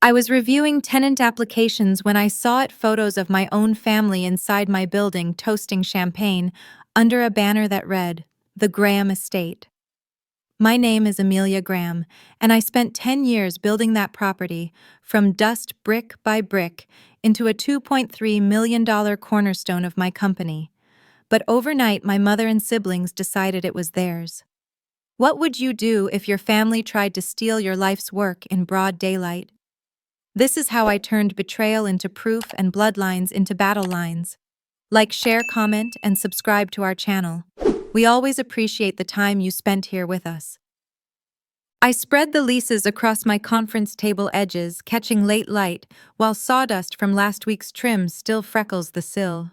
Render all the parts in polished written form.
I was reviewing tenant applications when I saw photos of my own family inside my building toasting champagne under a banner that read, "The Graham Estate." My name is Amelia Graham, and I spent 10 years building that property from dust brick by brick into a $2.3 million cornerstone of my company. But overnight, my mother and siblings decided it was theirs. What would you do if your family tried to steal your life's work in broad daylight? This is how I turned betrayal into proof and bloodlines into battle lines. Like, share, comment, and subscribe to our channel. We always appreciate the time you spent here with us. I spread the leases across my conference table edges, catching late light, while sawdust from last week's trim still freckles the sill.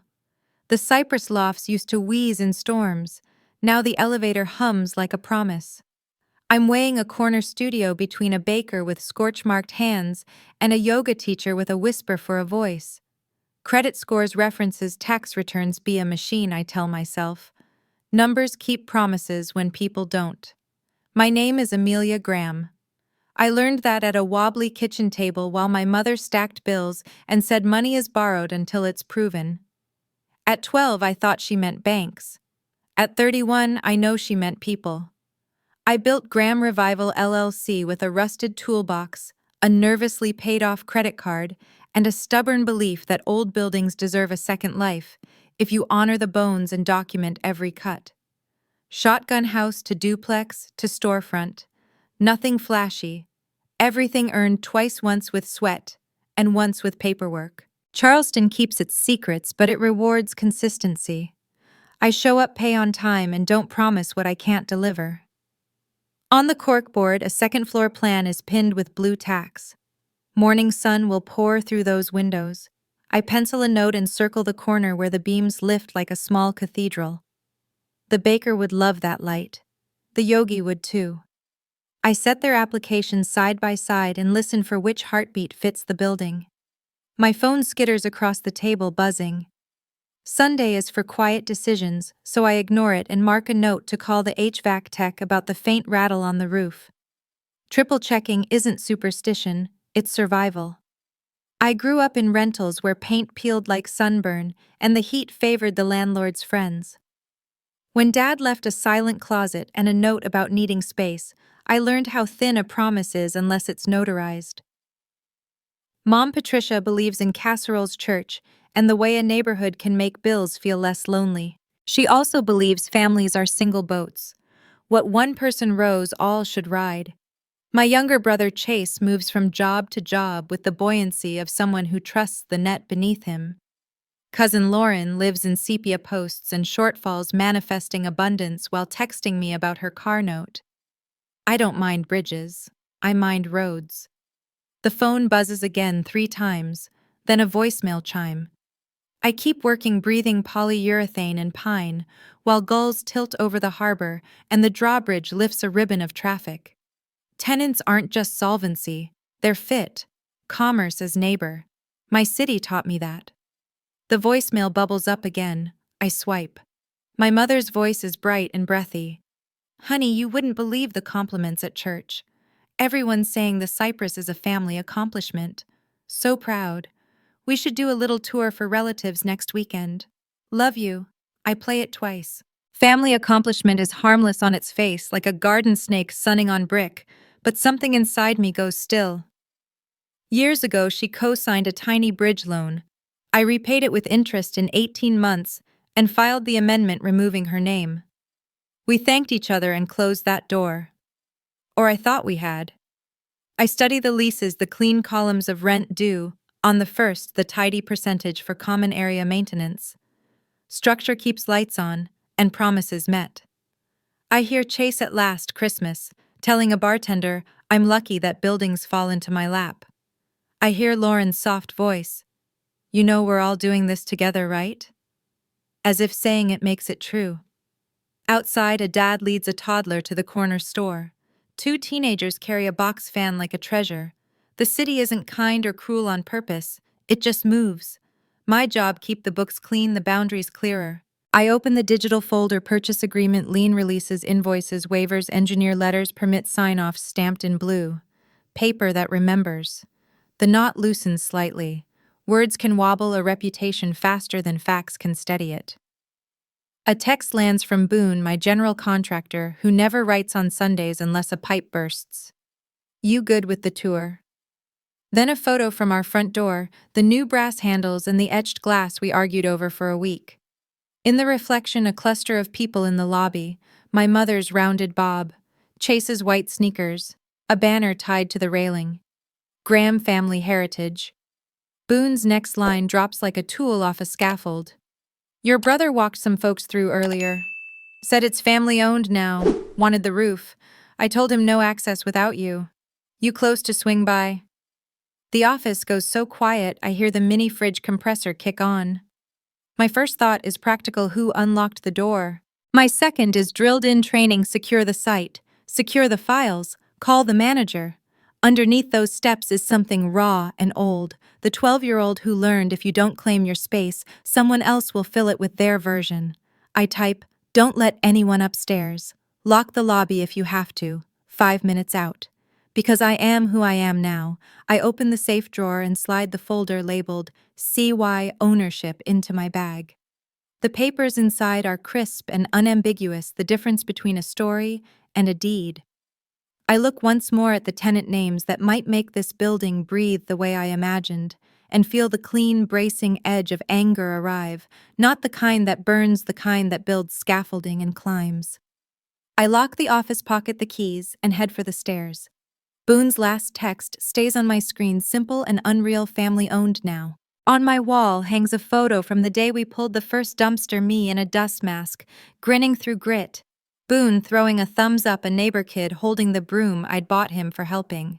The cypress lofts used to wheeze in storms. Now the elevator hums like a promise. I'm weighing a corner studio between a baker with scorch-marked hands and a yoga teacher with a whisper for a voice. Credit scores references tax returns be a machine, I tell myself. Numbers keep promises when people don't. My name is Amelia Graham. I learned that at a wobbly kitchen table while my mother stacked bills and said money is borrowed until it's proven. At 12, I thought she meant banks. At 31, I know she meant people. I built Graham Revival LLC with a rusted toolbox, a nervously paid-off credit card, and a stubborn belief that old buildings deserve a second life if you honor the bones and document every cut. Shotgun house to duplex to storefront. Nothing flashy. Everything earned twice, once with sweat and once with paperwork. Charleston keeps its secrets, but it rewards consistency. I show up, pay on time, and don't promise what I can't deliver. On the corkboard, a second-floor plan is pinned with blue tacks. Morning sun will pour through those windows. I pencil a note and circle the corner where the beams lift like a small cathedral. The baker would love that light. The yogi would too. I set their applications side by side and listen for which heartbeat fits the building. My phone skitters across the table, buzzing. Sunday is for quiet decisions, so I ignore it and mark a note to call the HVAC tech about the faint rattle on the roof. Triple checking isn't superstition, it's survival. I grew up in rentals where paint peeled like sunburn and the heat favored the landlord's friends. When Dad left a silent closet and a note about needing space, I learned how thin a promise is unless it's notarized. Mom Patricia believes in Casserole's church and the way a neighborhood can make bills feel less lonely. She also believes families are single boats. What one person rows, all should ride. My younger brother Chase moves from job to job with the buoyancy of someone who trusts the net beneath him. Cousin Lauren lives in sepia posts and shortfalls, manifesting abundance while texting me about her car note. I don't mind bridges. I mind roads. The phone buzzes again 3 times, then a voicemail chime. I keep working, breathing polyurethane and pine, while gulls tilt over the harbor and the drawbridge lifts a ribbon of traffic. Tenants aren't just solvency, they're fit. Commerce as neighbor. My city taught me that. The voicemail bubbles up again. I swipe. My mother's voice is bright and breathy. Honey, you wouldn't believe the compliments at church. Everyone's saying the Cypress is a family accomplishment. So proud. We should do a little tour for relatives next weekend. Love you. I play it twice. Family accomplishment is harmless on its face, like a garden snake sunning on brick, but something inside me goes still. Years ago, she co-signed a tiny bridge loan. I repaid it with interest in 18 months and filed the amendment removing her name. We thanked each other and closed that door. Or I thought we had. I study the leases, the clean columns of rent due, on the first, the tidy percentage for common area maintenance. Structure keeps lights on, and promises met. I hear Chase at last Christmas, telling a bartender, I'm lucky that buildings fall into my lap. I hear Lauren's soft voice. You know we're all doing this together, right? As if saying it makes it true. Outside, a dad leads a toddler to the corner store. 2 teenagers carry a box fan like a treasure. The city isn't kind or cruel on purpose, it just moves. My job, keep the books clean, the boundaries clearer. I open the digital folder, purchase agreement, lien releases, invoices, waivers, engineer letters, permit sign-offs stamped in blue. Paper that remembers. The knot loosens slightly. Words can wobble a reputation faster than facts can steady it. A text lands from Boone, my general contractor, who never writes on Sundays unless a pipe bursts. You good with the tour? Then a photo from our front door, the new brass handles and the etched glass we argued over for a week. In the reflection, a cluster of people in the lobby, my mother's rounded bob, Chase's white sneakers, a banner tied to the railing. Graham family heritage. Boone's next line drops like a tool off a scaffold. Your brother walked some folks through earlier. Said it's family owned now. Wanted the roof. I told him no access without you. You close to swing by? The office goes so quiet I hear the mini fridge compressor kick on. My first thought is practical who unlocked the door. My second is drilled-in training secure the site, secure the files, call the manager. Underneath those steps is something raw and old, the 12-year-old who learned if you don't claim your space, someone else will fill it with their version. I type, don't let anyone upstairs. Lock the lobby if you have to. 5 minutes out. Because I am who I am now, I open the safe drawer and slide the folder labeled CY Ownership into my bag. The papers inside are crisp and unambiguous, the difference between a story and a deed. I look once more at the tenant names that might make this building breathe the way I imagined, and feel the clean, bracing edge of anger arrive, not the kind that burns, the kind that builds scaffolding and climbs. I lock the office, pocket the keys, and head for the stairs. Boone's last text stays on my screen, simple and unreal, family-owned now. On my wall hangs a photo from the day we pulled the first dumpster, me in a dust mask, grinning through grit. Boone throwing a thumbs up, a neighbor kid holding the broom I'd bought him for helping.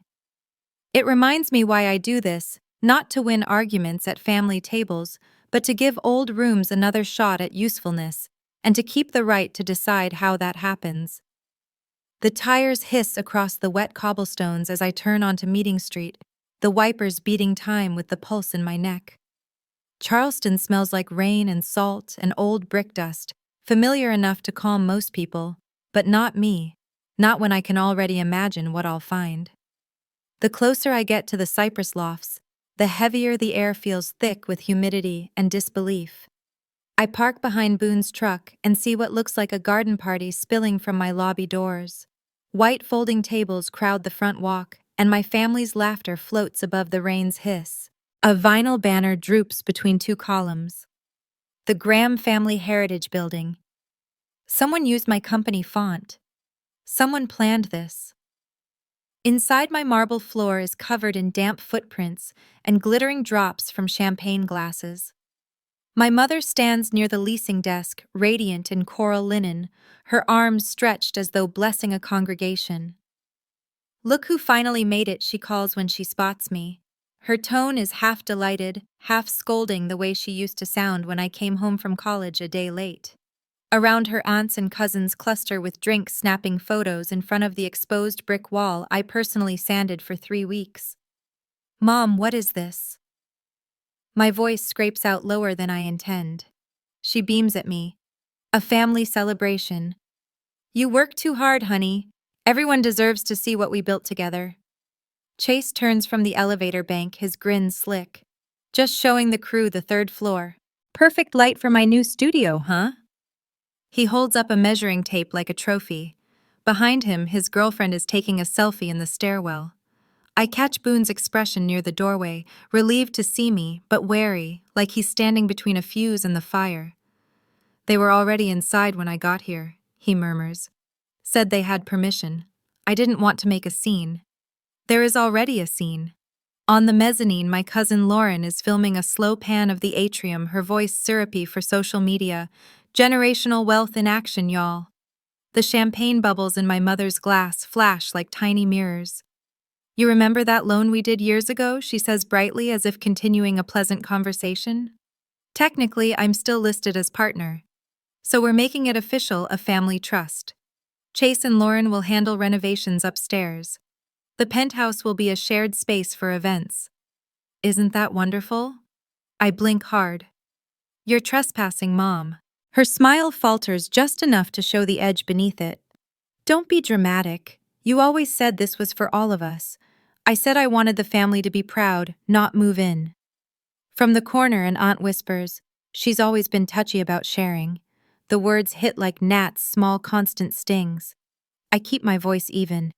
It reminds me why I do this, not to win arguments at family tables, but to give old rooms another shot at usefulness, and to keep the right to decide how that happens. The tires hiss across the wet cobblestones as I turn onto Meeting Street, the wipers beating time with the pulse in my neck. Charleston smells like rain and salt and old brick dust, familiar enough to calm most people, but not me, not when I can already imagine what I'll find. The closer I get to the cypress lofts, the heavier the air feels, thick with humidity and disbelief. I park behind Boone's truck and see what looks like a garden party spilling from my lobby doors. White folding tables crowd the front walk, and my family's laughter floats above the rain's hiss. A vinyl banner droops between two columns. The Graham Family Heritage Building. Someone used my company font. Someone planned this. Inside, my marble floor is covered in damp footprints and glittering drops from champagne glasses. My mother stands near the leasing desk, radiant in coral linen, her arms stretched as though blessing a congregation. Look who finally made it, she calls when she spots me. Her tone is half delighted, half scolding, the way she used to sound when I came home from college a day late. Around her, aunts and cousins cluster with drinks, snapping photos in front of the exposed brick wall I personally sanded for 3 weeks. Mom, what is this? My voice scrapes out lower than I intend. She beams at me. A family celebration. You work too hard, honey. Everyone deserves to see what we built together. Chase turns from the elevator bank, his grin slick. Just showing the crew the 3rd floor. Perfect light for my new studio, huh? He holds up a measuring tape like a trophy. Behind him, his girlfriend is taking a selfie in the stairwell. I catch Boone's expression near the doorway, relieved to see me, but wary, like he's standing between a fuse and the fire. They were already inside when I got here, he murmurs. Said they had permission. I didn't want to make a scene. There is already a scene. On the mezzanine, my cousin Lauren is filming a slow pan of the atrium, her voice syrupy for social media. Generational wealth in action, y'all. The champagne bubbles in my mother's glass flash like tiny mirrors. You remember that loan we did years ago? She says brightly, as if continuing a pleasant conversation. Technically, I'm still listed as partner. So we're making it official, a family trust. Chase and Lauren will handle renovations upstairs. The penthouse will be a shared space for events. Isn't that wonderful? I blink hard. You're trespassing, Mom. Her smile falters just enough to show the edge beneath it. Don't be dramatic. You always said this was for all of us. I said I wanted the family to be proud, not move in. From the corner, an aunt whispers, "She's always been touchy about sharing." The words hit like gnats, small constant stings. I keep my voice even.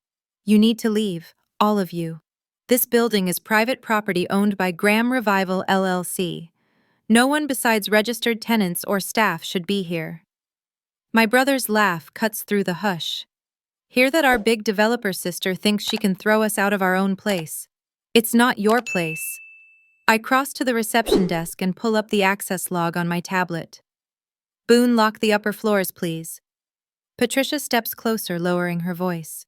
"You need to leave, all of you. This building is private property owned by Graham Revival LLC. No one besides registered tenants or staff should be here." My brother's laugh cuts through the hush. "Hear that our big developer sister thinks she can throw us out of our own place. It's not your place." I cross to the reception desk and pull up the access log on my tablet. "Boone, lock the upper floors, please." Patricia steps closer, lowering her voice.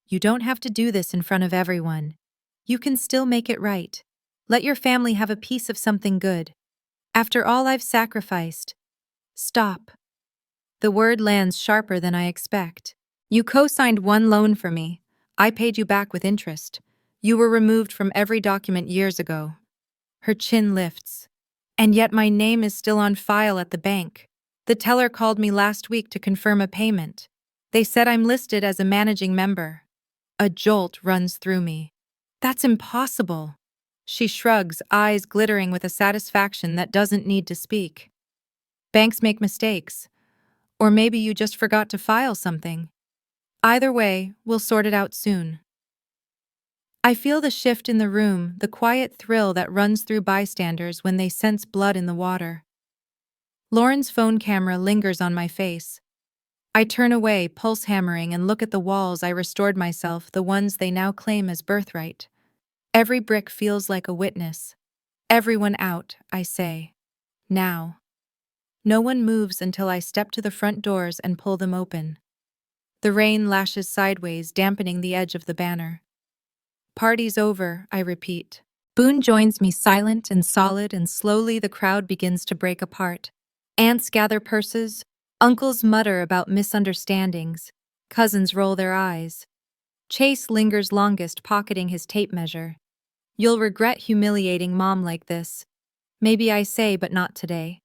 "You don't have to do this in front of everyone. You can still make it right. Let your family have a piece of something good. After all I've sacrificed." "Stop." The word lands sharper than I expect. "You co-signed one loan for me. I paid you back with interest. You were removed from every document years ago." Her chin lifts. "And yet my name is still on file at the bank. The teller called me last week to confirm a payment. They said I'm listed as a managing member." A jolt runs through me. "That's impossible." She shrugs, eyes glittering with a satisfaction that doesn't need to speak. "Banks make mistakes. Or maybe you just forgot to file something. Either way, we'll sort it out soon." I feel the shift in the room, the quiet thrill that runs through bystanders when they sense blood in the water. Lauren's phone camera lingers on my face. I turn away, pulse hammering, and look at the walls I restored myself, the ones they now claim as birthright. Every brick feels like a witness. "Everyone out," I say. "Now." No one moves until I step to the front doors and pull them open. The rain lashes sideways, dampening the edge of the banner. "Party's over," I repeat. Boone joins me, silent and solid, and slowly the crowd begins to break apart. Aunts gather purses, uncles mutter about misunderstandings, cousins roll their eyes. Chase lingers longest, pocketing his tape measure. "You'll regret humiliating Mom like this." Maybe I say, but not today.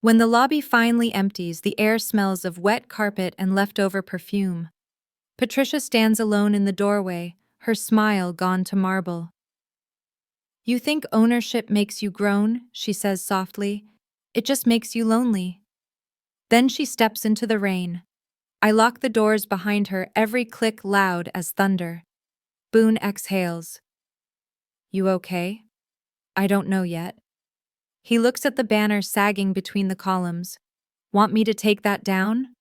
When the lobby finally empties, the air smells of wet carpet and leftover perfume. Patricia stands alone in the doorway, her smile gone to marble. "You think ownership makes you grown," she says softly. "It just makes you lonely." Then she steps into the rain. I lock the doors behind her, every click loud as thunder. Boone exhales. "You okay?" "I don't know yet." He looks at the banner sagging between the columns. "Want me to take that down?"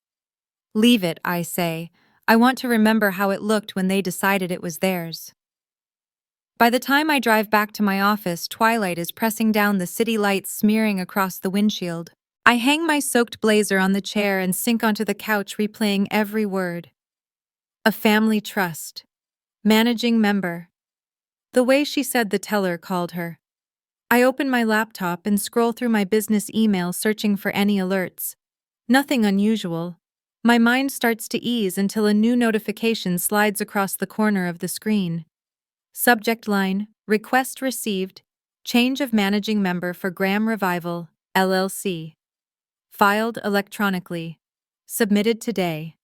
"Leave it," I say. "I want to remember how it looked when they decided it was theirs." By the time I drive back to my office, twilight is pressing down, the city lights smearing across the windshield. I hang my soaked blazer on the chair and sink onto the couch, replaying every word. A family trust. Managing member. The way she said the teller called her. I open my laptop and scroll through my business email, searching for any alerts. Nothing unusual. My mind starts to ease until a new notification slides across the corner of the screen. Subject line: Request received. Change of managing member for Graham Revival, LLC. Filed electronically. Submitted today.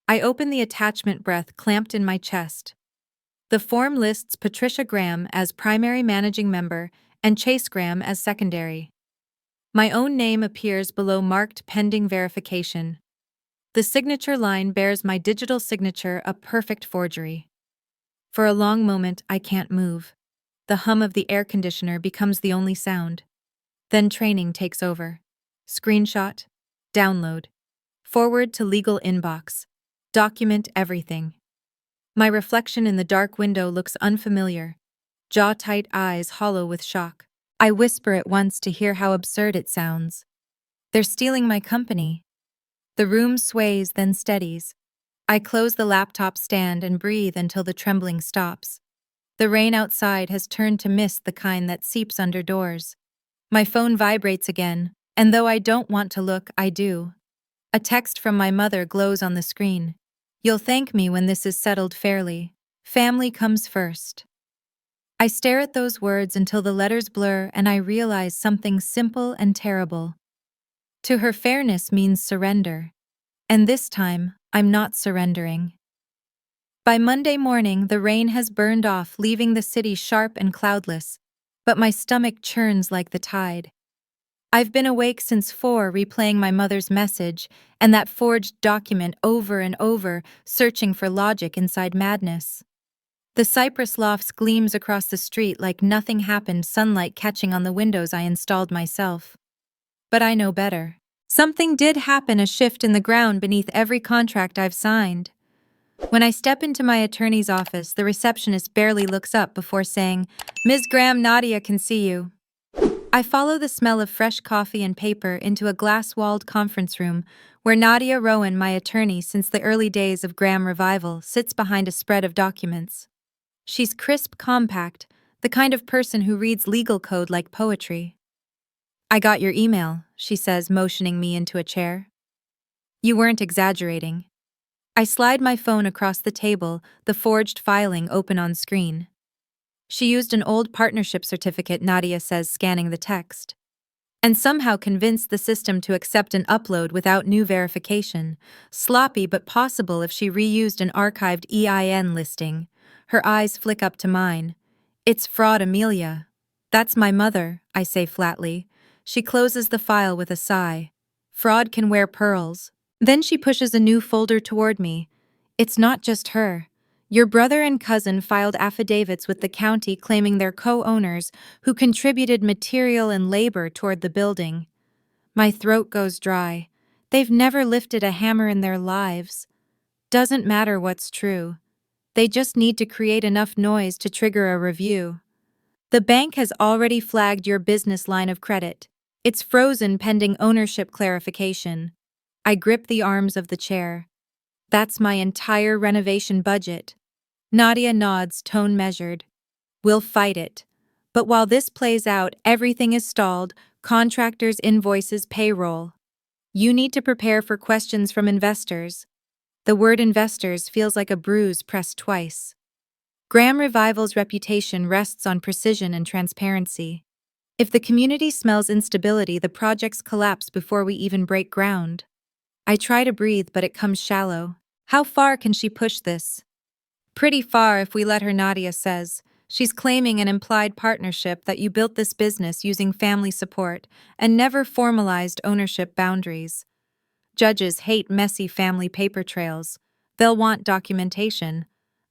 I open the attachment, breath clamped in my chest. The form lists Patricia Graham as primary managing member and Chase Graham as secondary. My own name appears below, marked pending verification. The signature line bears my digital signature, a perfect forgery. For a long moment, I can't move. The hum of the air conditioner becomes the only sound. Then training takes over. Screenshot. Download. Forward to legal inbox. Document everything. My reflection in the dark window looks unfamiliar. Jaw-tight eyes hollow with shock. I whisper at once to hear how absurd it sounds. "They're stealing my company." The room sways, then steadies. I close the laptop stand and breathe until the trembling stops. The rain outside has turned to mist, the kind that seeps under doors. My phone vibrates again, and though I don't want to look, I do. A text from my mother glows on the screen. "You'll thank me when this is settled fairly. Family comes first." I stare at those words until the letters blur and I realize something simple and terrible. To her, fairness means surrender. And this time, I'm not surrendering. By Monday morning, the rain has burned off, leaving the city sharp and cloudless, but my stomach churns like the tide. I've been awake since 4, replaying my mother's message and that forged document over and over, searching for logic inside madness. The cypress lofts gleams across the street like nothing happened, sunlight catching on the windows I installed myself. But I know better. Something did happen, a shift in the ground beneath every contract I've signed. When I step into my attorney's office, the receptionist barely looks up before saying, "Ms. Graham, Nadia can see you." I follow the smell of fresh coffee and paper into a glass-walled conference room where Nadia Rowan, my attorney since the early days of Graham Revival, sits behind a spread of documents. She's crisp, compact, the kind of person who reads legal code like poetry. "I got your email," she says, motioning me into a chair. "You weren't exaggerating." I slide my phone across the table, the forged filing open on screen. "She used an old partnership certificate," Nadia says, scanning the text, "and somehow convinced the system to accept an upload without new verification. Sloppy but possible if she reused an archived EIN listing." Her eyes flick up to mine. "It's fraud, Amelia." "That's my mother," I say flatly. She closes the file with a sigh. "Fraud can wear pearls." Then she pushes a new folder toward me. "It's not just her. Your brother and cousin filed affidavits with the county claiming they're co-owners who contributed material and labor toward the building." My throat goes dry. They've never lifted a hammer in their lives. Doesn't matter what's true. They just need to create enough noise to trigger a review. "The bank has already flagged your business line of credit. It's frozen pending ownership clarification." I grip the arms of the chair. "That's my entire renovation budget." Nadia nods, tone measured. "We'll fight it. But while this plays out, everything is stalled: contractors, invoices, payroll. You need to prepare for questions from investors." The word investors feels like a bruise pressed twice. Graham Revival's reputation rests on precision and transparency. If the community smells instability, the projects collapse before we even break ground. I try to breathe, but it comes shallow. How far can she push this? "Pretty far if we let her," Nadia says. "She's claiming an implied partnership, that you built this business using family support and never formalized ownership boundaries. Judges hate messy family paper trails. They'll want documentation."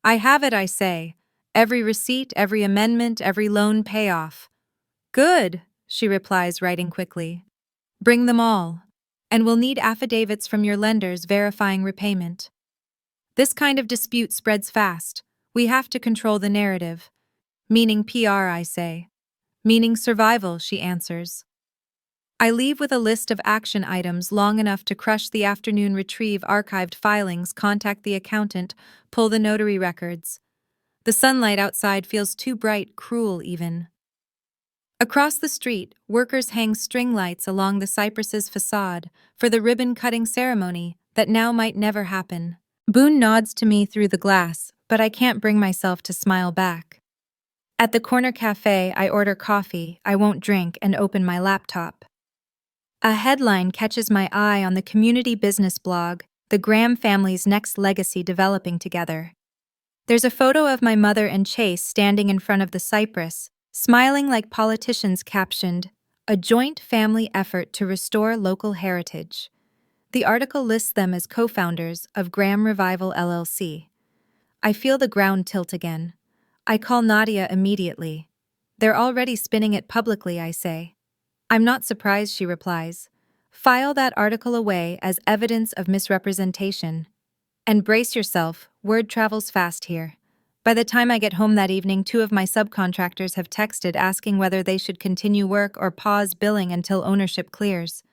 "I have it," I say. "Every receipt, every amendment, every loan payoff." "Good," she replies, writing quickly. "Bring them all. And we'll need affidavits from your lenders verifying repayment." This kind of dispute spreads fast. We have to control the narrative. "Meaning PR," I say. "Meaning survival," she answers. I leave with a list of action items long enough to crush the afternoon, retrieve archived filings, contact the accountant, pull the notary records. The sunlight outside feels too bright, cruel even. Across the street, workers hang string lights along the cypress's facade for the ribbon-cutting ceremony that now might never happen. Boone nods to me through the glass, but I can't bring myself to smile back. At the corner cafe, I order coffee, I won't drink, and open my laptop. A headline catches my eye on the community business blog, "The Graham Family's Next Legacy Developing Together." There's a photo of my mother and Chase standing in front of the cypress, smiling like politicians, captioned, "A joint family effort to restore local heritage." The article lists them as co-founders of Graham Revival LLC. I feel the ground tilt again. I call Nadia immediately. "They're already spinning it publicly," I say. "I'm not surprised," she replies. "File that article away as evidence of misrepresentation. And brace yourself, word travels fast here. By the time I get home that evening, 2 of my subcontractors have texted asking whether they should continue work or pause billing until ownership clears."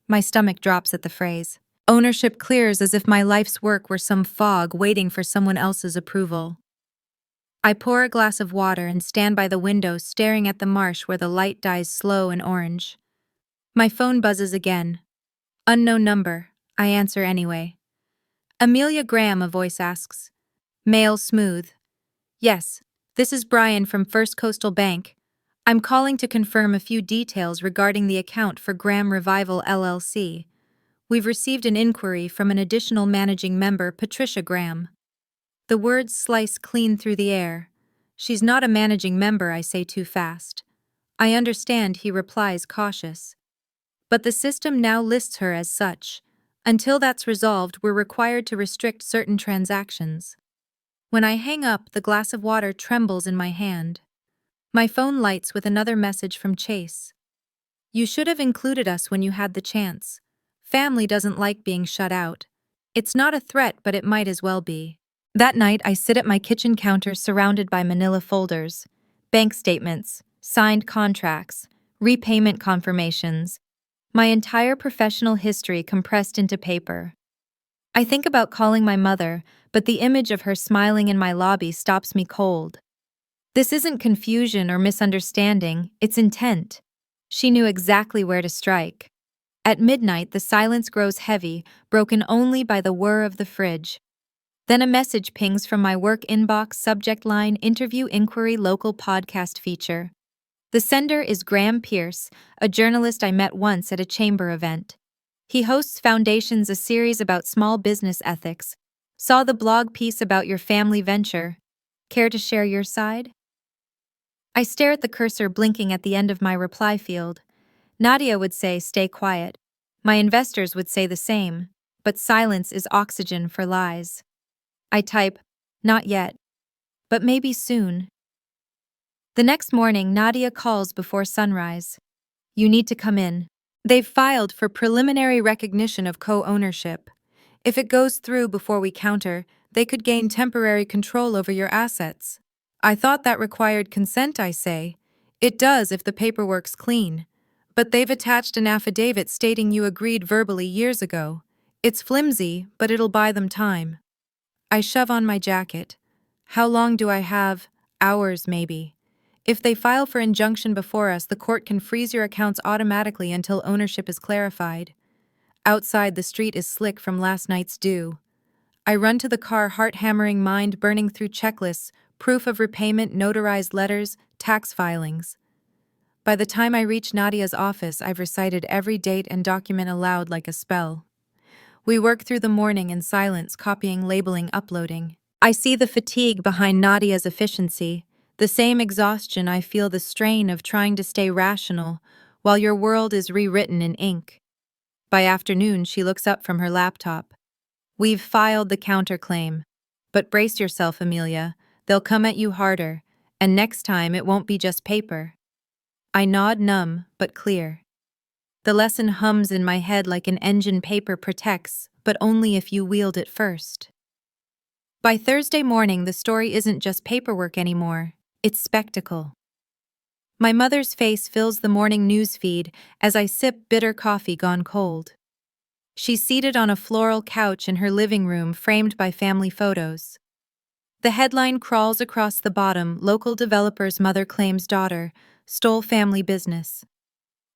My stomach drops at the phrase. Ownership clears, as if my life's work were some fog waiting for someone else's approval. I pour a glass of water and stand by the window, staring at the marsh where the light dies slow and orange. My phone buzzes again. Unknown number. I answer anyway. "Amelia Graham," a voice asks. Male, smooth. "Yes, this is Brian from First Coastal Bank. I'm calling to confirm a few details regarding the account for Graham Revival LLC. We've received an inquiry from an additional managing member, Patricia Graham." The words slice clean through the air. She's not a managing member, I say too fast. I understand, he replies, cautious. But the system now lists her as such. Until that's resolved, we're required to restrict certain transactions. When I hang up, the glass of water trembles in my hand. My phone lights with another message from Chase. You should have included us when you had the chance. Family doesn't like being shut out. It's not a threat, but it might as well be. That night, I sit at my kitchen counter surrounded by manila folders, bank statements, signed contracts, repayment confirmations, my entire professional history compressed into paper. I think about calling my mother, but the image of her smiling in my lobby stops me cold. This isn't confusion or misunderstanding, it's intent. She knew exactly where to strike. At midnight, the silence grows heavy, broken only by the whir of the fridge. Then a message pings from my work inbox, subject line, interview inquiry, local podcast feature. The sender is Graham Pierce, a journalist I met once at a chamber event. He hosts Foundations, a series about small business ethics. Saw the blog piece about your family venture. Care to share your side? I stare at the cursor blinking at the end of my reply field. Nadia would say, stay quiet. My investors would say the same, but silence is oxygen for lies. I type, not yet, but maybe soon. The next morning, Nadia calls before sunrise. You need to come in. They've filed for preliminary recognition of co-ownership. If it goes through before we counter, they could gain temporary control over your assets. I thought that required consent, I say. It does if the paperwork's clean. But they've attached an affidavit stating you agreed verbally years ago. It's flimsy, but it'll buy them time. I shove on my jacket. How long do I have? Hours, maybe. If they file for injunction before us, the court can freeze your accounts automatically until ownership is clarified. Outside, the street is slick from last night's dew. I run to the car, heart-hammering, mind burning through checklists, proof of repayment, notarized letters, tax filings. By the time I reach Nadia's office, I've recited every date and document aloud like a spell. We work through the morning in silence, copying, labeling, uploading. I see the fatigue behind Nadia's efficiency, the same exhaustion I feel, the strain of trying to stay rational while your world is rewritten in ink. By afternoon, she looks up from her laptop. We've filed the counterclaim. But brace yourself, Amelia. They'll come at you harder, and next time it won't be just paper. I nod, numb but clear. The lesson hums in my head like an engine. Paper protects, but only if you wield it first. By Thursday morning, the story isn't just paperwork anymore, it's spectacle. My mother's face fills the morning news feed as I sip bitter coffee gone cold. She's seated on a floral couch in her living room, framed by family photos. The headline crawls across the bottom: local developer's mother claims daughter stole family business.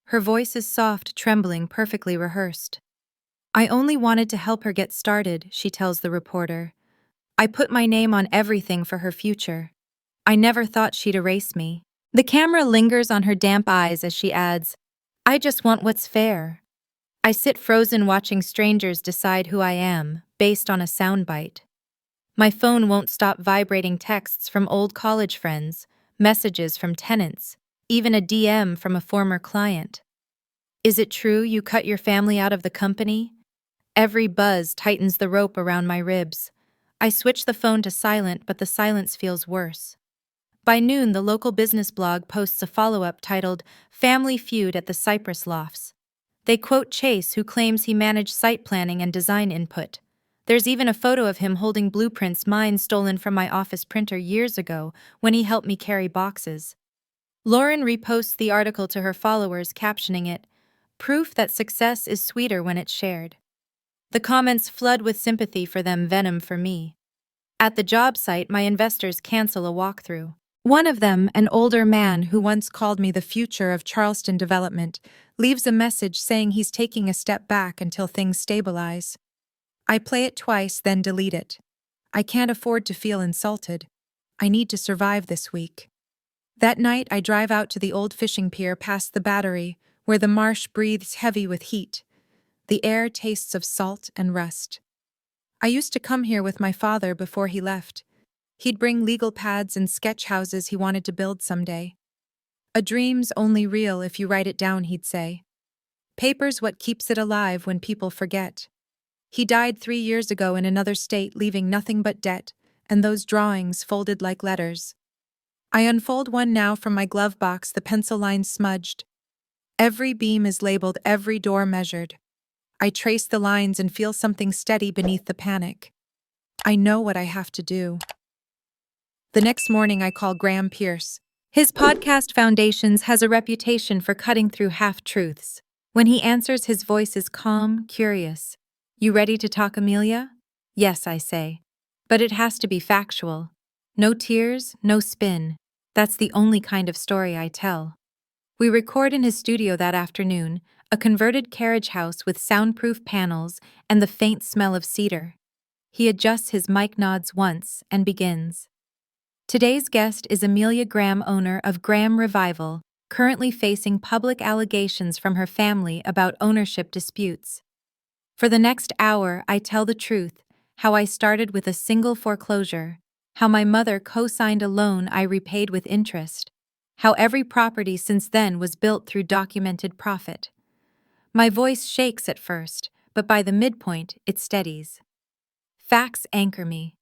Her voice is soft, trembling, perfectly rehearsed. I only wanted to help her get started, she tells the reporter. I put my name on everything for her future. I never thought she'd erase me. The camera lingers on her damp eyes as she adds, I just want what's fair. I sit frozen, watching strangers decide who I am, based on a soundbite. My phone won't stop vibrating: texts from old college friends, messages from tenants, even a DM from a former client. Is it true you cut your family out of the company? Every buzz tightens the rope around my ribs. I switch the phone to silent, but the silence feels worse. By noon, the local business blog posts a follow-up titled, Family Feud at the Cypress Lofts. They quote Chase, who claims he managed site planning and design input. There's even a photo of him holding blueprints, mine stolen from my office printer years ago when he helped me carry boxes. Lauren reposts the article to her followers, captioning it, Proof that success is sweeter when it's shared. The comments flood with sympathy for them, venom for me. At the job site, my investors cancel a walkthrough. One of them, an older man who once called me the future of Charleston development, leaves a message saying he's taking a step back until things stabilize. I play it twice, then delete it. I can't afford to feel insulted. I need to survive this week. That night, I drive out to the old fishing pier past the Battery, where the marsh breathes heavy with heat. The air tastes of salt and rust. I used to come here with my father before he left. He'd bring legal pads and sketch houses he wanted to build someday. A dream's only real if you write it down, he'd say. Paper's what keeps it alive when people forget. He died 3 years ago in another state, leaving nothing but debt, and those drawings folded like letters. I unfold one now from my glove box, the pencil lines smudged. Every beam is labeled, every door measured. I trace the lines and feel something steady beneath the panic. I know what I have to do. The next morning I call Graham Pierce. His podcast Foundations has a reputation for cutting through half-truths. When he answers, his voice is calm, curious. You ready to talk, Amelia? Yes, I say. But it has to be factual. No tears, no spin. That's the only kind of story I tell. We record in his studio that afternoon, a converted carriage house with soundproof panels and the faint smell of cedar. He adjusts his mic, nods once, and begins. Today's guest is Amelia Graham, owner of Graham Revival, currently facing public allegations from her family about ownership disputes. For the next hour, I tell the truth, how I started with a single foreclosure, how my mother co-signed a loan I repaid with interest, how every property since then was built through documented profit. My voice shakes at first, but by the midpoint, it steadies. Facts anchor me.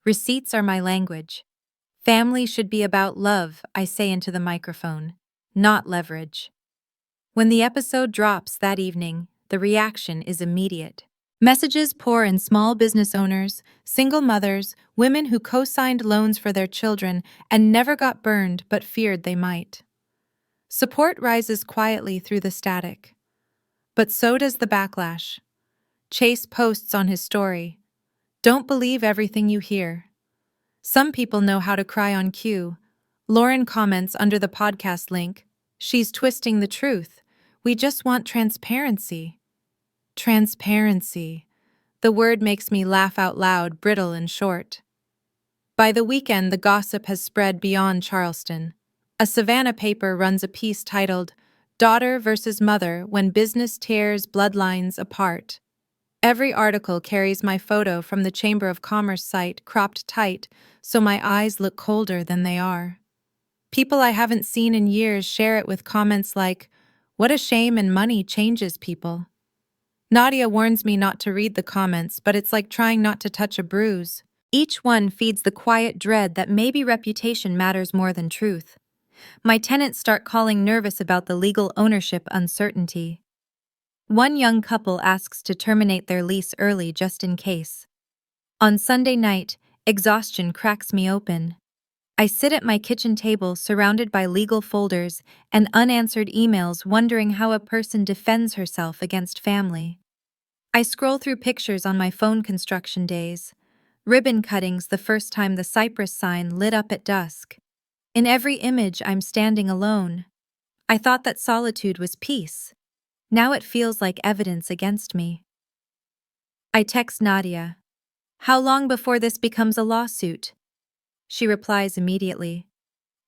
Receipts are my language. Family should be about love, I say into the microphone, not leverage. When the episode drops that evening, the reaction is immediate. Messages pour in: small business owners, single mothers, women who co-signed loans for their children and never got burned but feared they might. Support rises quietly through the static. But so does the backlash. Chase posts on his story, "Don't believe everything you hear." Some people know how to cry on cue. Lauren comments under the podcast link, "She's twisting the truth. We just want transparency." Transparency. The word makes me laugh out loud, brittle and short. By the weekend, the gossip has spread beyond Charleston. A Savannah paper runs a piece titled, "Daughter versus Mother When Business Tears Bloodlines Apart." Every article carries my photo from the Chamber of Commerce site, cropped tight, so my eyes look colder than they are. People I haven't seen in years share it with comments like, "What a shame, and money changes people." Nadia warns me not to read the comments, but it's like trying not to touch a bruise. Each one feeds the quiet dread that maybe reputation matters more than truth. My tenants start calling, nervous about the legal ownership uncertainty. One young couple asks to terminate their lease early just in case. On Sunday night, exhaustion cracks me open. I sit at my kitchen table surrounded by legal folders and unanswered emails, wondering how a person defends herself against family. I scroll through pictures on my phone: construction days, ribbon cuttings the first time the cypress sign lit up at dusk. In every image, I'm standing alone. I thought that solitude was peace. Now it feels like evidence against me. I text Nadia, "How long before this becomes a lawsuit?" She replies immediately,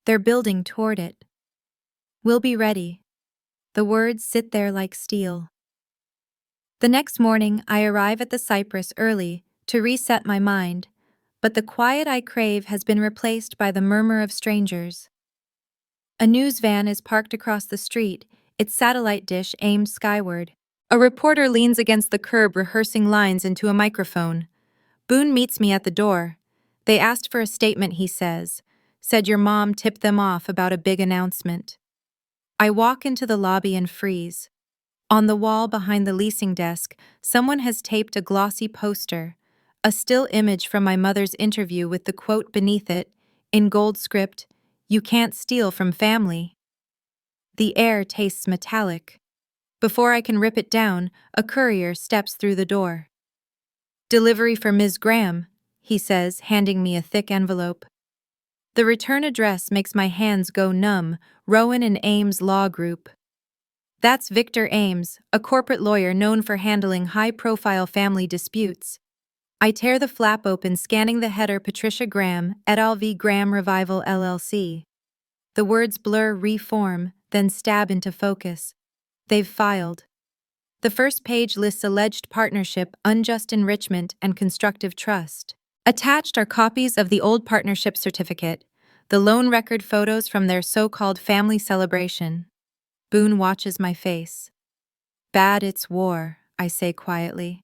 "They're building toward it. We'll be ready." The words sit there like steel. The next morning, I arrive at the Cypress early to reset my mind, but the quiet I crave has been replaced by the murmur of strangers. A news van is parked across the street, its satellite dish aimed skyward. A reporter leans against the curb, rehearsing lines into a microphone. Boone meets me at the door. "They asked for a statement," he says. "Said your mom tipped them off about a big announcement." I walk into the lobby and freeze. On the wall behind the leasing desk, someone has taped a glossy poster, a still image from my mother's interview with the quote beneath it, in gold script, "You can't steal from family." The air tastes metallic. Before I can rip it down, a courier steps through the door. "Delivery for Ms. Graham," he says, handing me a thick envelope. The return address makes my hands go numb: Rowan and Ames Law Group. That's Victor Ames, a corporate lawyer known for handling high-profile family disputes. I tear the flap open, scanning the header: Patricia Graham, et al. v. Graham Revival LLC. The words blur, reform, then stab into focus. They've filed. The first page lists alleged partnership, unjust enrichment, and constructive trust. Attached are copies of the old partnership certificate, the loan record photos from their so-called family celebration. Boone watches my face. Bad it's war, I say quietly.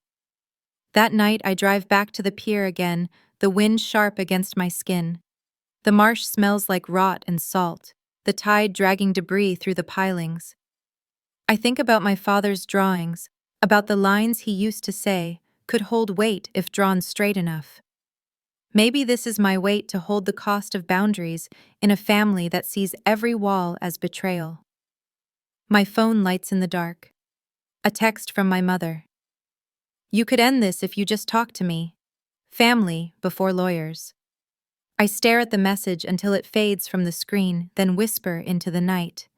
That night I drive back to the pier again, the wind sharp against my skin. The marsh smells like rot and salt, the tide dragging debris through the pilings. I think about my father's drawings, about the lines he used to say could hold weight if drawn straight enough. Maybe this is my weight to hold the cost of boundaries in a family that sees every wall as betrayal. My phone lights in the dark. A text from my mother. You could end this if you just talk to me. Family before lawyers. I stare at the message until it fades from the screen, then whisper into the night.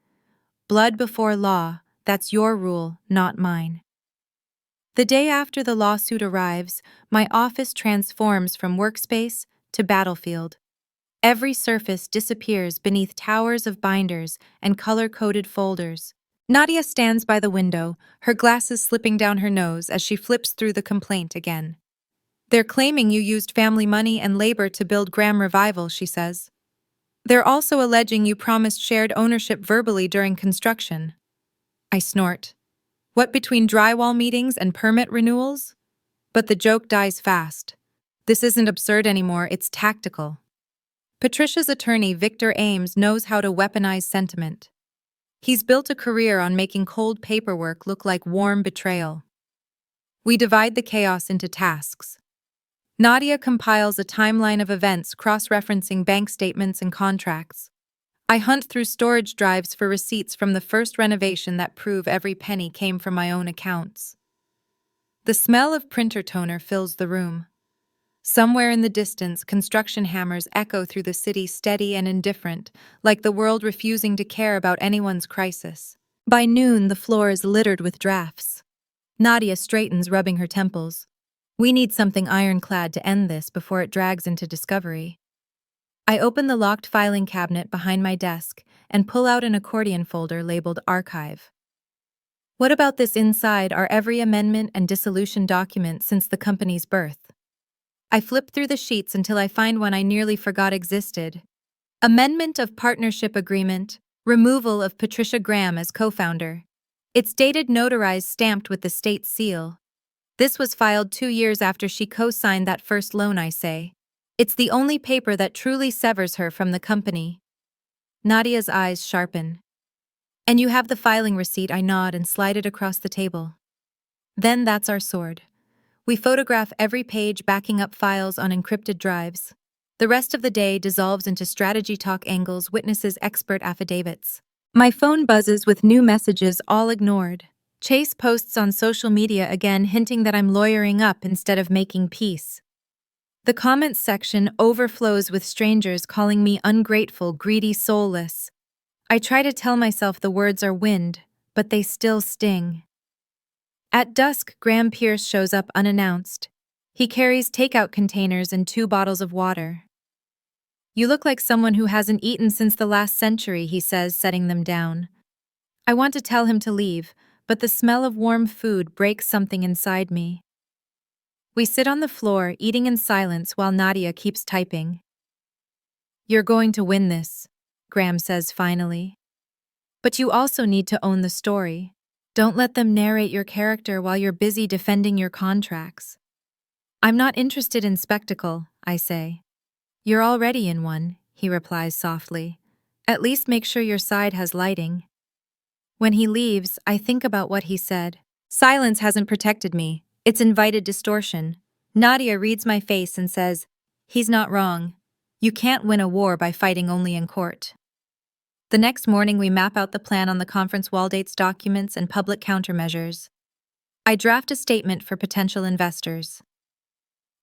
Blood before law, that's your rule, not mine. The day after the lawsuit arrives, my office transforms from workspace to battlefield. Every surface disappears beneath towers of binders and color-coded folders. Nadia stands by the window, her glasses slipping down her nose as she flips through the complaint again. They're claiming you used family money and labor to build Graham Revival, she says. They're also alleging you promised shared ownership verbally during construction. I snort. What between drywall meetings and permit renewals? But the joke dies fast. This isn't absurd anymore, it's tactical. Patricia's attorney, Victor Ames, knows how to weaponize sentiment. He's built a career on making cold paperwork look like warm betrayal. We divide the chaos into tasks. Nadia compiles a timeline of events cross-referencing bank statements and contracts. I hunt through storage drives for receipts from the first renovation that prove every penny came from my own accounts. The smell of printer toner fills the room. Somewhere in the distance, construction hammers echo through the city steady and indifferent, like the world refusing to care about anyone's crisis. By noon, the floor is littered with drafts. Nadia straightens, rubbing her temples. We need something ironclad to end this before it drags into discovery. I open the locked filing cabinet behind my desk and pull out an accordion folder labeled Archive. What about this inside are every amendment and dissolution document since the company's birth? I flip through the sheets until I find one I nearly forgot existed. Amendment of Partnership Agreement, removal of Patricia Graham as co-founder. It's dated, notarized, stamped with the state seal. This was filed 2 years after she co-signed that first loan, I say. It's the only paper that truly severs her from the company. Nadia's eyes sharpen. And you have the filing receipt, I nod and slide it across the table. Then that's our sword. We photograph every page, backing up files on encrypted drives. The rest of the day dissolves into strategy talk angles, witnesses, expert affidavits. My phone buzzes with new messages, all ignored. Chase posts on social media again, hinting that I'm lawyering up instead of making peace. The comments section overflows with strangers calling me ungrateful, greedy, soulless. I try to tell myself the words are wind, but they still sting. At dusk, Graham Pierce shows up unannounced. He carries takeout containers and 2 bottles of water. You look like someone who hasn't eaten since the last century, he says, setting them down. I want to tell him to leave, but the smell of warm food breaks something inside me. We sit on the floor, eating in silence while Nadia keeps typing. You're going to win this, Graham says finally. But you also need to own the story. Don't let them narrate your character while you're busy defending your contracts. I'm not interested in spectacle, I say. You're already in one, he replies softly. At least make sure your side has lighting. When he leaves, I think about what he said. Silence hasn't protected me. It's invited distortion. Nadia reads my face and says, he's not wrong. You can't win a war by fighting only in court. The next morning we map out the plan on the conference wall, dates, documents, and public countermeasures. I draft a statement for potential investors.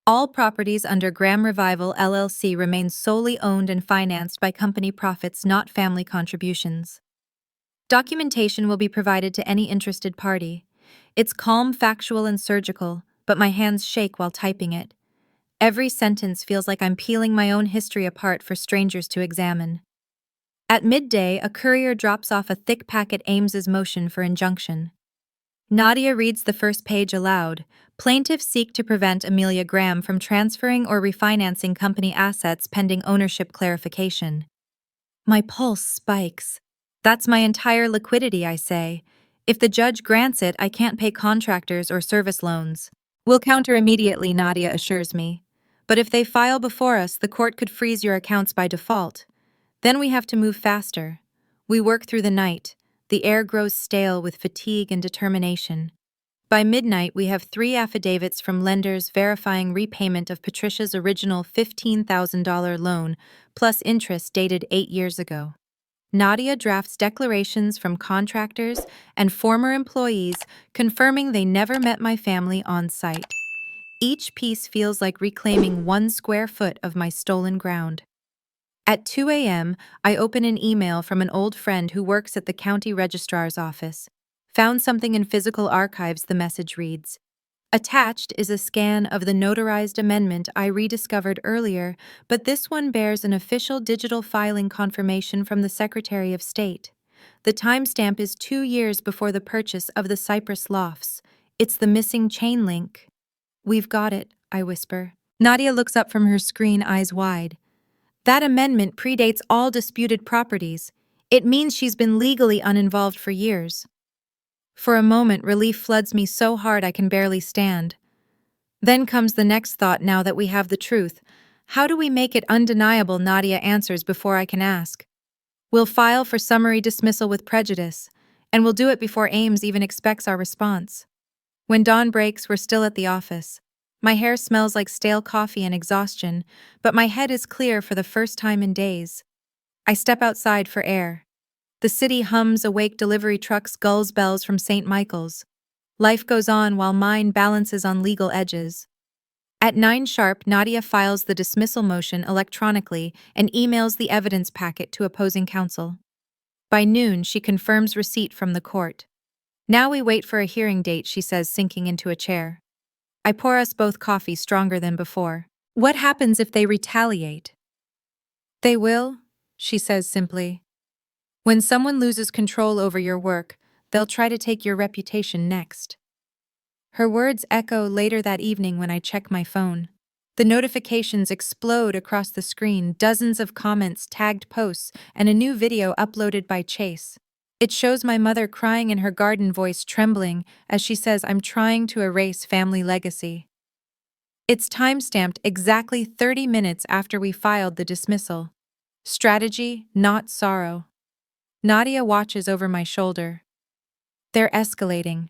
All properties under Graham Revival LLC remain solely owned and financed by company profits, not family contributions. Documentation will be provided to any interested party. It's calm, factual, and surgical, but my hands shake while typing it. Every sentence feels like I'm peeling my own history apart for strangers to examine. At midday, a courier drops off a thick packet, Ames's motion for injunction. Nadia reads the first page aloud. Plaintiffs seek to prevent Amelia Graham from transferring or refinancing company assets pending ownership clarification. My pulse spikes. That's my entire liquidity, I say. If the judge grants it, I can't pay contractors or service loans. We'll counter immediately, Nadia assures me. But if they file before us, the court could freeze your accounts by default. Then we have to move faster. We work through the night. The air grows stale with fatigue and determination. By midnight, we have 3 affidavits from lenders verifying repayment of Patricia's original $15,000 loan, plus interest dated 8 years ago. Nadia drafts declarations from contractors and former employees confirming they never met my family on site. Each piece feels like reclaiming 1 square foot of my stolen ground. At 2 a.m., I open an email from an old friend who works at the county registrar's office. Found something in physical archives, the message reads. Attached is a scan of the notarized amendment I rediscovered earlier, but this one bears an official digital filing confirmation from the Secretary of State. The timestamp is 2 years before the purchase of the Cypress Lofts. It's the missing chain link. We've got it, I whisper. Nadia looks up from her screen, eyes wide. That amendment predates all disputed properties. It means she's been legally uninvolved for years. For a moment, relief floods me so hard I can barely stand. Then comes the next thought now that we have the truth. How do we make it undeniable? Nadia answers before I can ask. We'll file for summary dismissal with prejudice, and we'll do it before Ames even expects our response. When dawn breaks, we're still at the office. My hair smells like stale coffee and exhaustion, but my head is clear for the first time in days. I step outside for air. The city hums, awake delivery trucks gulls bells from St. Michael's. Life goes on while mine balances on legal edges. At 9 sharp, Nadia files the dismissal motion electronically and emails the evidence packet to opposing counsel. By noon, she confirms receipt from the court. Now we wait for a hearing date, she says, sinking into a chair. I pour us both coffee stronger than before. What happens if they retaliate? They will, she says simply. When someone loses control over your work, they'll try to take your reputation next. Her words echo later that evening when I check my phone. The notifications explode across the screen, dozens of comments, tagged posts, and a new video uploaded by Chase. It shows my mother crying in her garden, voice trembling as she says I'm trying to erase family legacy. It's time-stamped exactly 30 minutes after we filed the dismissal. Strategy, not sorrow. Nadia watches over my shoulder. They're escalating.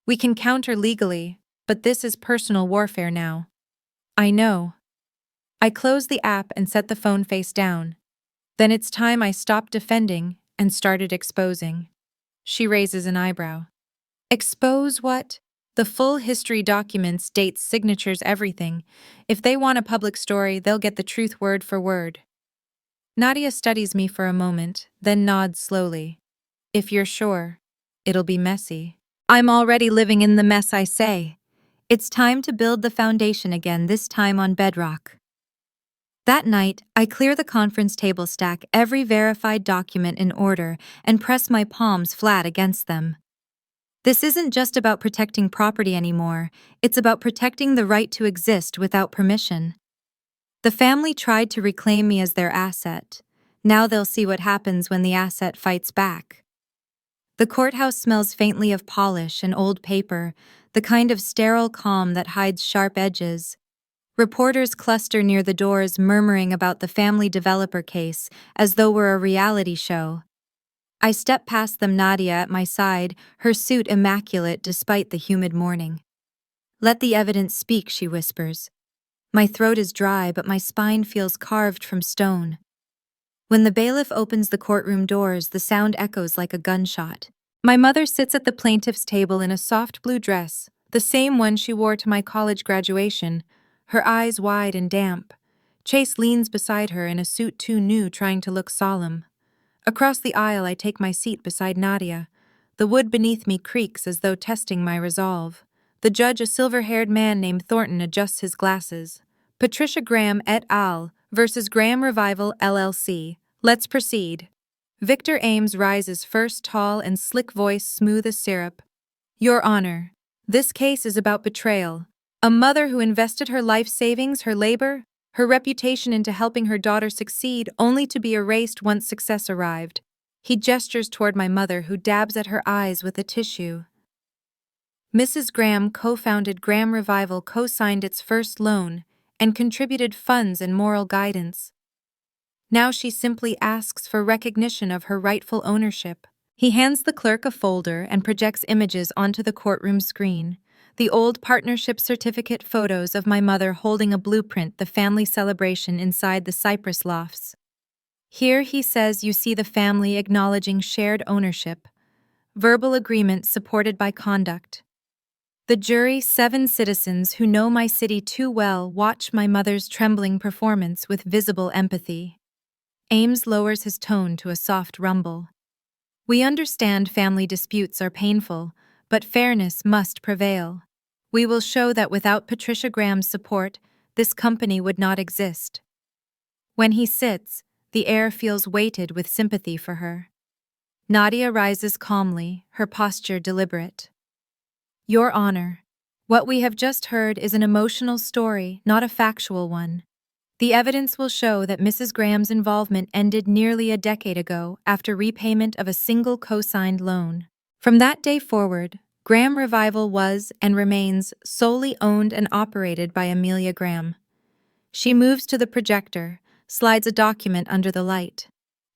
We can counter legally, but this is personal warfare now. I know. I close the app and set the phone face down. Then it's time I stopped defending and started exposing. She raises an eyebrow. Expose what? The full history documents, dates, signatures, everything. If they want a public story, they'll get the truth word for word. Nadia studies me for a moment, then nods slowly. If you're sure, it'll be messy. I'm already living in the mess, I say. It's time to build the foundation again, this time on bedrock. That night, I clear the conference table, stack every verified document in order, and press my palms flat against them. This isn't just about protecting property anymore, it's about protecting the right to exist without permission. The family tried to reclaim me as their asset. Now they'll see what happens when the asset fights back. The courthouse smells faintly of polish and old paper, the kind of sterile calm that hides sharp edges. Reporters cluster near the doors, murmuring about the family developer case, as though we're a reality show. I step past them, Nadia at my side, her suit immaculate despite the humid morning. Let the evidence speak, she whispers. My throat is dry, but my spine feels carved from stone. When the bailiff opens the courtroom doors, the sound echoes like a gunshot. My mother sits at the plaintiff's table in a soft blue dress, the same one she wore to my college graduation, her eyes wide and damp. Chase leans beside her in a suit too new, trying to look solemn. Across the aisle, I take my seat beside Nadia. The wood beneath me creaks as though testing my resolve. The judge, a silver-haired man named Thornton, adjusts his glasses. Patricia Graham et al. Versus Graham Revival, LLC. Let's proceed. Victor Ames rises first, tall and slick voice smooth as syrup. Your Honor, this case is about betrayal. A mother who invested her life savings, her labor, her reputation into helping her daughter succeed, only to be erased once success arrived. He gestures toward my mother, who dabs at her eyes with a tissue. Mrs. Graham co-founded Graham Revival, co-signed its first loan, and contributed funds and moral guidance. Now she simply asks for recognition of her rightful ownership. He hands the clerk a folder and projects images onto the courtroom screen. The old partnership certificate photos of my mother holding a blueprint, the family celebration inside the cypress lofts. Here, he says, you see the family acknowledging shared ownership. Verbal agreement supported by conduct. The jury, 7 citizens who know my city too well, watch my mother's trembling performance with visible empathy. Ames lowers his tone to a soft rumble. We understand family disputes are painful, but fairness must prevail. We will show that without Patricia Graham's support, this company would not exist. When he sits, the air feels weighted with sympathy for her. Nadia rises calmly, her posture deliberate. Your Honor, what we have just heard is an emotional story, not a factual one. The evidence will show that Mrs. Graham's involvement ended nearly a decade ago after repayment of a single co-signed loan. From that day forward, Graham Revival was and remains solely owned and operated by Amelia Graham. She moves to the projector, slides a document under the light.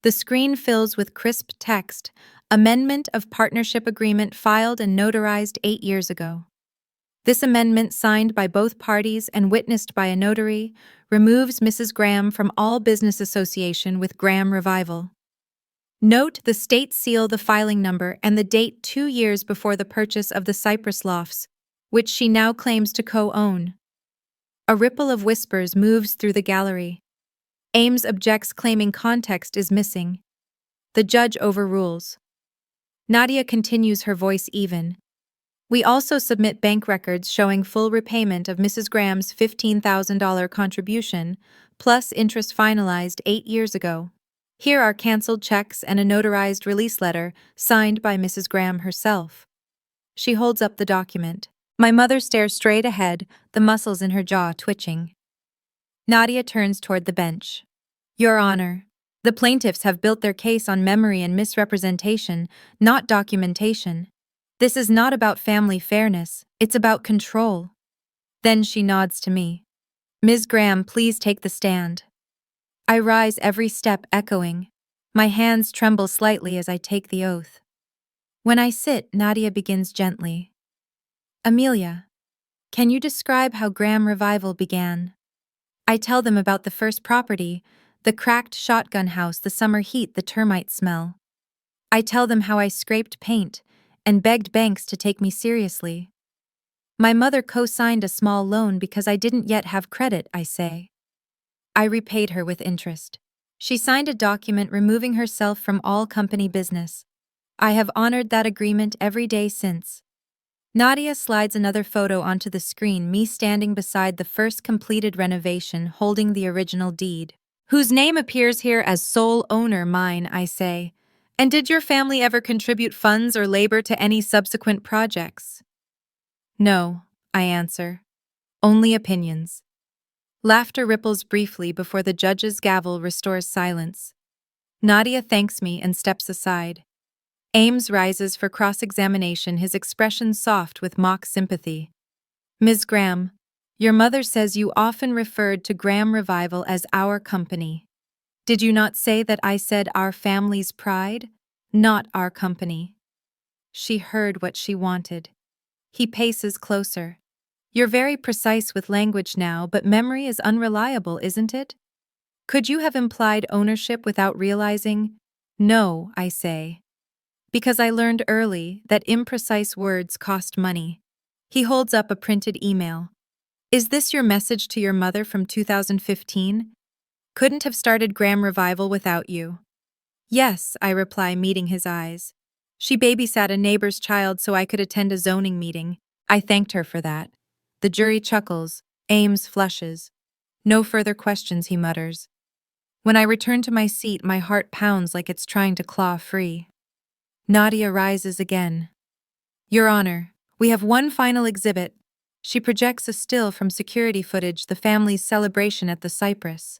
The screen fills with crisp text, amendment of partnership agreement filed and notarized 8 years ago. This amendment, signed by both parties and witnessed by a notary, removes Mrs. Graham from all business association with Graham Revival. Note the state seal, the filing number, and the date 2 years before the purchase of the Cypress Lofts, which she now claims to co-own. A ripple of whispers moves through the gallery. Ames objects, claiming context is missing. The judge overrules. Nadia continues, her voice even. We also submit bank records showing full repayment of Mrs. Graham's $15,000 contribution, plus interest finalized 8 years ago. Here are canceled checks and a notarized release letter signed by Mrs. Graham herself. She holds up the document. My mother stares straight ahead, the muscles in her jaw twitching. Nadia turns toward the bench. Your Honor, the plaintiffs have built their case on memory and misrepresentation, not documentation. This is not about family fairness, it's about control. Then she nods to me. Ms. Graham, please take the stand. I rise, every step echoing. My hands tremble slightly as I take the oath. When I sit, Nadia begins gently. Amelia, can you describe how Graham Revival began? I tell them about the first property, the cracked shotgun house, the summer heat, the termite smell. I tell them how I scraped paint and begged banks to take me seriously. My mother co-signed a small loan because I didn't yet have credit, I say. I repaid her with interest. She signed a document removing herself from all company business. I have honored that agreement every day since. Nadia slides another photo onto the screen, me standing beside the first completed renovation holding the original deed. Whose name appears here as sole owner, mine, I say. And did your family ever contribute funds or labor to any subsequent projects? No, I answer. Only opinions. Laughter ripples briefly before the judge's gavel restores silence. Nadia thanks me and steps aside. Ames rises for cross-examination, his expression soft with mock sympathy. Ms. Graham, your mother says you often referred to Graham Revival as our company. Did you not say that I said our family's pride, not our company? She heard what she wanted. He paces closer. You're very precise with language now, but memory is unreliable, isn't it? Could you have implied ownership without realizing? No, I say. Because I learned early that imprecise words cost money. He holds up a printed email. Is this your message to your mother from 2015? Couldn't have started Graham Revival without you. Yes, I reply, meeting his eyes. She babysat a neighbor's child so I could attend a zoning meeting. I thanked her for that. The jury chuckles. Ames flushes. No further questions, he mutters. When I return to my seat, my heart pounds like it's trying to claw free. Nadia rises again. Your Honor, we have one final exhibit. She projects a still from security footage, the family's celebration at the Cypress.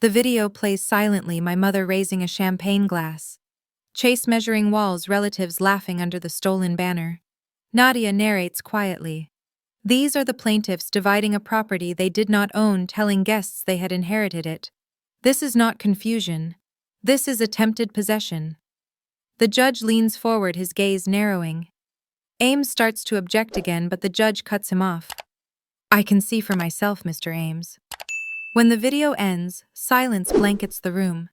The video plays silently, my mother raising a champagne glass. Chase measuring walls, relatives laughing under the stolen banner. Nadia narrates quietly. These are the plaintiffs dividing a property they did not own, telling guests they had inherited it. This is not confusion. This is attempted possession. The judge leans forward, his gaze narrowing. Ames starts to object again, but the judge cuts him off. I can see for myself, Mr. Ames. When the video ends, silence blankets the room.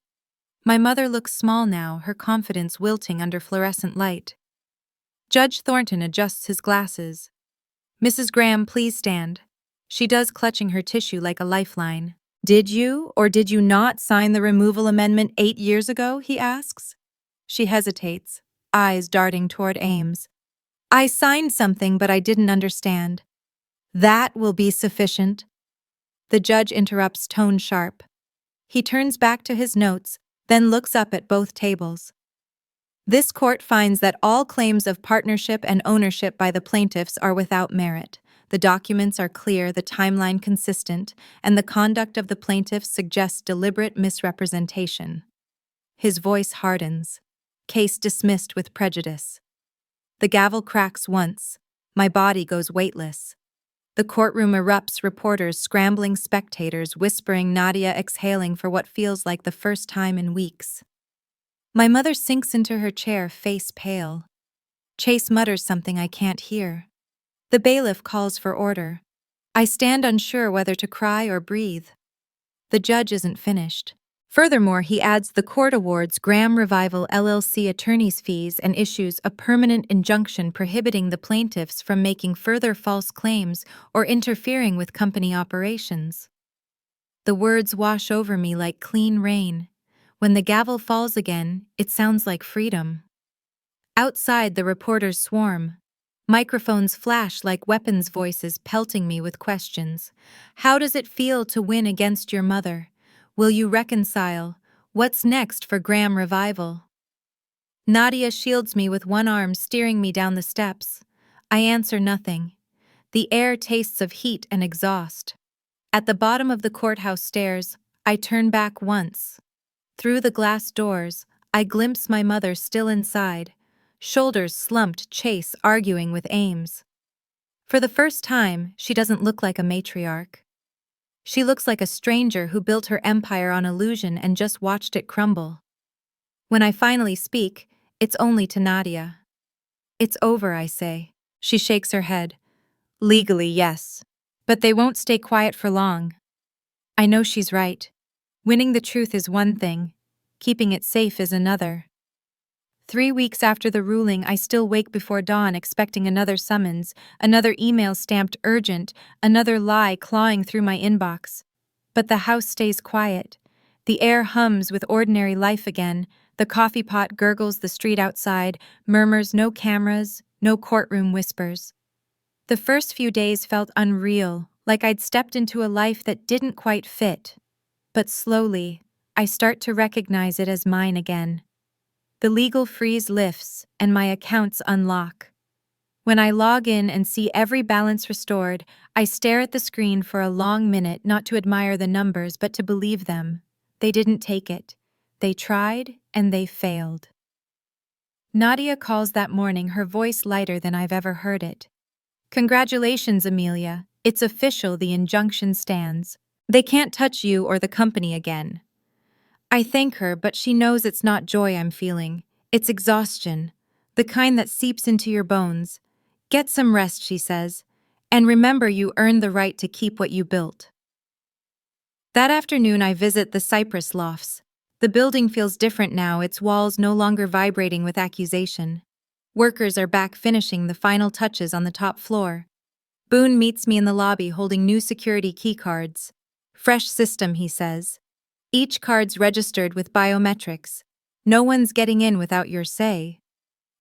My mother looks small now, her confidence wilting under fluorescent light. Judge Thornton adjusts his glasses. Mrs. Graham, please stand. She does, clutching her tissue like a lifeline. Did you or did you not sign the removal amendment 8 years ago, he asks. She hesitates, eyes darting toward Ames. I signed something, but I didn't understand. That will be sufficient. The judge interrupts, tone sharp. He turns back to his notes, then looks up at both tables. This court finds that all claims of partnership and ownership by the plaintiffs are without merit. The documents are clear, the timeline consistent, and the conduct of the plaintiffs suggests deliberate misrepresentation. His voice hardens. Case dismissed with prejudice. The gavel cracks once. My body goes weightless. The courtroom erupts, reporters scrambling, spectators whispering, Nadia exhaling for what feels like the first time in weeks. My mother sinks into her chair, face pale. Chase mutters something I can't hear. The bailiff calls for order. I stand unsure whether to cry or breathe. The judge isn't finished. Furthermore, he adds the court awards Graham Revival LLC attorney's fees and issues a permanent injunction prohibiting the plaintiffs from making further false claims or interfering with company operations. The words wash over me like clean rain. When the gavel falls again, it sounds like freedom. Outside, the reporters swarm. Microphones flash like weapons, voices pelting me with questions. How does it feel to win against your mother? Will you reconcile? What's next for Graham Revival? Nadia shields me with one arm, steering me down the steps. I answer nothing. The air tastes of heat and exhaust. At the bottom of the courthouse stairs, I turn back once. Through the glass doors, I glimpse my mother still inside, shoulders slumped, Chase arguing with Ames. For the first time, she doesn't look like a matriarch. She looks like a stranger who built her empire on illusion and just watched it crumble. When I finally speak, it's only to Nadia. It's over, I say. She shakes her head. Legally, yes. But they won't stay quiet for long. I know she's right. Winning the truth is one thing. Keeping it safe is another. 3 weeks after the ruling, I still wake before dawn expecting another summons, another email stamped urgent, another lie clawing through my inbox. But the house stays quiet. The air hums with ordinary life again. The coffee pot gurgles, the street outside murmurs, no cameras, no courtroom whispers. The first few days felt unreal, like I'd stepped into a life that didn't quite fit. But slowly, I start to recognize it as mine again. The legal freeze lifts, and my accounts unlock. When I log in and see every balance restored, I stare at the screen for a long minute, not to admire the numbers, but to believe them. They didn't take it. They tried, and they failed. Nadia calls that morning, her voice lighter than I've ever heard it. Congratulations, Amelia. It's official, the injunction stands. They can't touch you or the company again. I thank her, but she knows it's not joy I'm feeling. It's exhaustion, the kind that seeps into your bones. Get some rest, she says, and remember you earned the right to keep what you built. That afternoon, I visit the Cypress Lofts. The building feels different now, its walls no longer vibrating with accusation. Workers are back finishing the final touches on the top floor. Boone meets me in the lobby holding new security keycards. Fresh system, he says. Each card's registered with biometrics. No one's getting in without your say.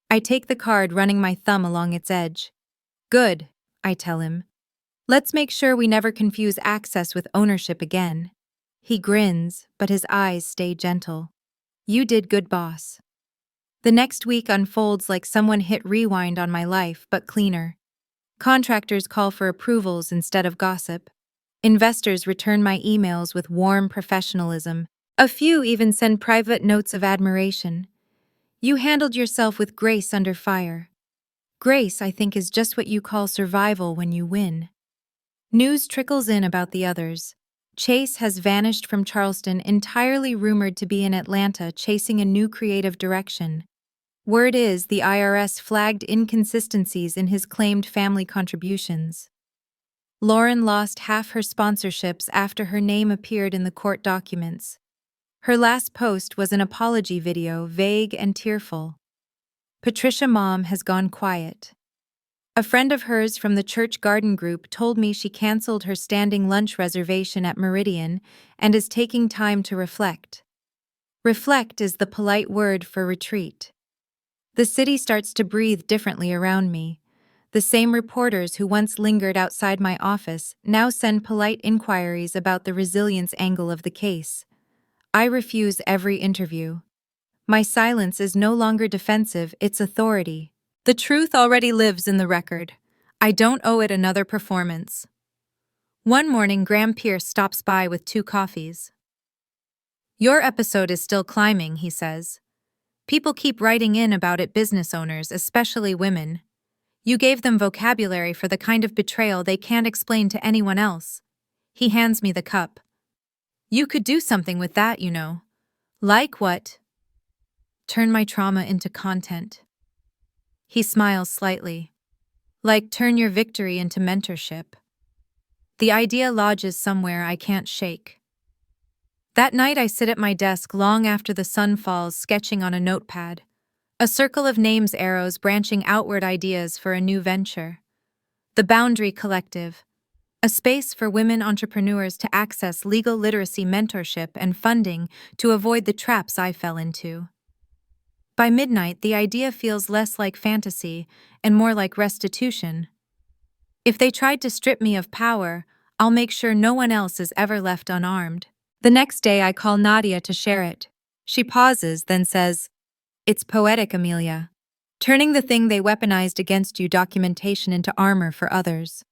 I take the card, running my thumb along its edge. Good, I tell him. Let's make sure we never confuse access with ownership again. He grins, but his eyes stay gentle. You did good, boss. The next week unfolds like someone hit rewind on my life, but cleaner. Contractors call for approvals instead of gossip. Investors return my emails with warm professionalism. A few even send private notes of admiration. You handled yourself with grace under fire. Grace, I think, is just what you call survival when you win. News trickles in about the others. Chase has vanished from Charleston, entirely rumored to be in Atlanta chasing a new creative direction. Word is the IRS flagged inconsistencies in his claimed family contributions. Lauren lost half her sponsorships after her name appeared in the court documents. Her last post was an apology video, vague and tearful. Patricia Mom has gone quiet. A friend of hers from the church garden group told me she canceled her standing lunch reservation at Meridian and is taking time to reflect. Reflect is the polite word for retreat. The city starts to breathe differently around me. The same reporters who once lingered outside my office now send polite inquiries about the resilience angle of the case. I refuse every interview. My silence is no longer defensive, it's authority. The truth already lives in the record. I don't owe it another performance. One morning, Graham Pierce stops by with 2 coffees. Your episode is still climbing, he says. People keep writing in about it, business owners, especially women. You gave them vocabulary for the kind of betrayal they can't explain to anyone else. He hands me the cup. You could do something with that, you know. Like what? Turn my trauma into content. He smiles slightly. Like turn your victory into mentorship. The idea lodges somewhere I can't shake. That night I sit at my desk long after the sun falls, sketching on a notepad. A circle of names arrows branching outward ideas for a new venture. The Boundary Collective. A space for women entrepreneurs to access legal literacy mentorship and funding to avoid the traps I fell into. By midnight, the idea feels less like fantasy and more like restitution. If they tried to strip me of power, I'll make sure no one else is ever left unarmed. The next day, I call Nadia to share it. She pauses, then says, "It's poetic, Amelia. Turning the thing they weaponized against you documentation into armor for others."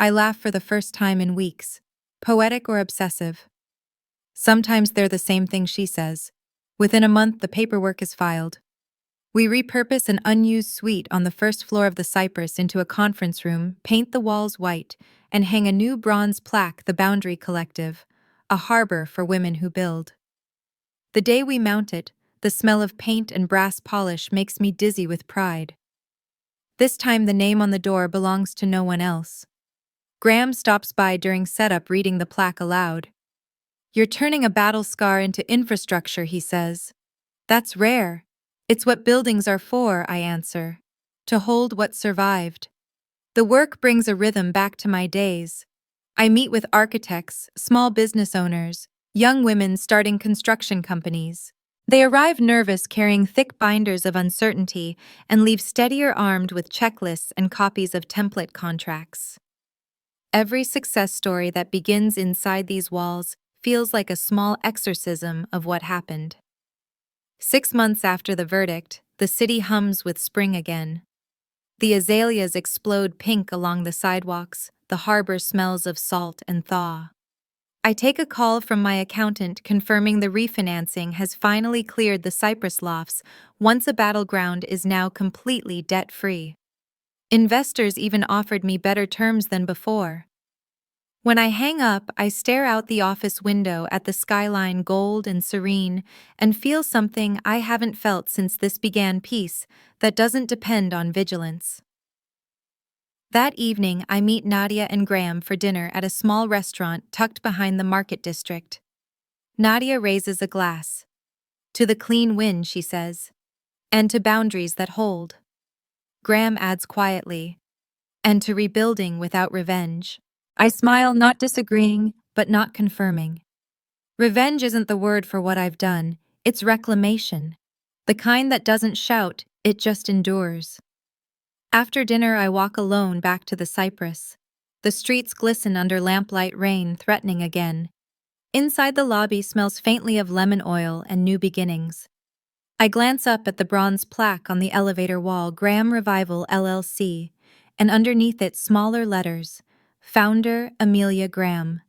I laugh for the first time in weeks. Poetic or obsessive? Sometimes they're the same thing, she says. Within a month, the paperwork is filed. We repurpose an unused suite on the first floor of the Cypress into a conference room, paint the walls white, and hang a new bronze plaque, the Boundary Collective, a harbor for women who build. The day we mount it, the smell of paint and brass polish makes me dizzy with pride. This time the name on the door belongs to no one else. Graham stops by during setup reading the plaque aloud. You're turning a battle scar into infrastructure, he says. That's rare. It's what buildings are for, I answer. To hold what survived. The work brings a rhythm back to my days. I meet with architects, small business owners, young women starting construction companies. They arrive nervous, carrying thick binders of uncertainty, and leave steadier armed with checklists and copies of template contracts. Every success story that begins inside these walls feels like a small exorcism of what happened. 6 months after the verdict, the city hums with spring again. The azaleas explode pink along the sidewalks, the harbor smells of salt and thaw. I take a call from my accountant confirming the refinancing has finally cleared the Cypress lofts. Once a battleground is now completely debt-free. Investors even offered me better terms than before. When I hang up, I stare out the office window at the skyline, gold and serene, and feel something I haven't felt since this began, peace that doesn't depend on vigilance. That evening, I meet Nadia and Graham for dinner at a small restaurant tucked behind the market district. Nadia raises a glass. To the clean wind, she says. And to boundaries that hold. Graham adds quietly. And to rebuilding without revenge. I smile, not disagreeing, but not confirming. Revenge isn't the word for what I've done, it's reclamation. The kind that doesn't shout, it just endures. After dinner, I walk alone back to the Cypress. The streets glisten under lamplight, rain threatening again. Inside, the lobby smells faintly of lemon oil and new beginnings. I glance up at the bronze plaque on the elevator wall, Graham Revival LLC, and underneath it smaller letters, Founder Amelia Graham.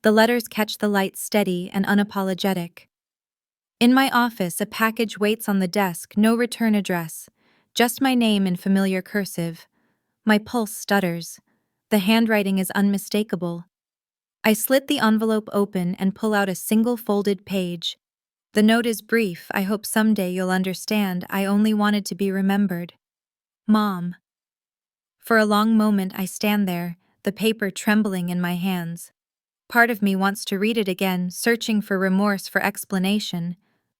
The letters catch the light, steady and unapologetic. In my office, a package waits on the desk, no return address, just my name in familiar cursive. My pulse stutters. The handwriting is unmistakable. I slit the envelope open and pull out a single folded page. The note is brief. I hope someday you'll understand. I only wanted to be remembered. Mom. For a long moment I stand there, the paper trembling in my hands. Part of me wants to read it again, searching for remorse, for explanation,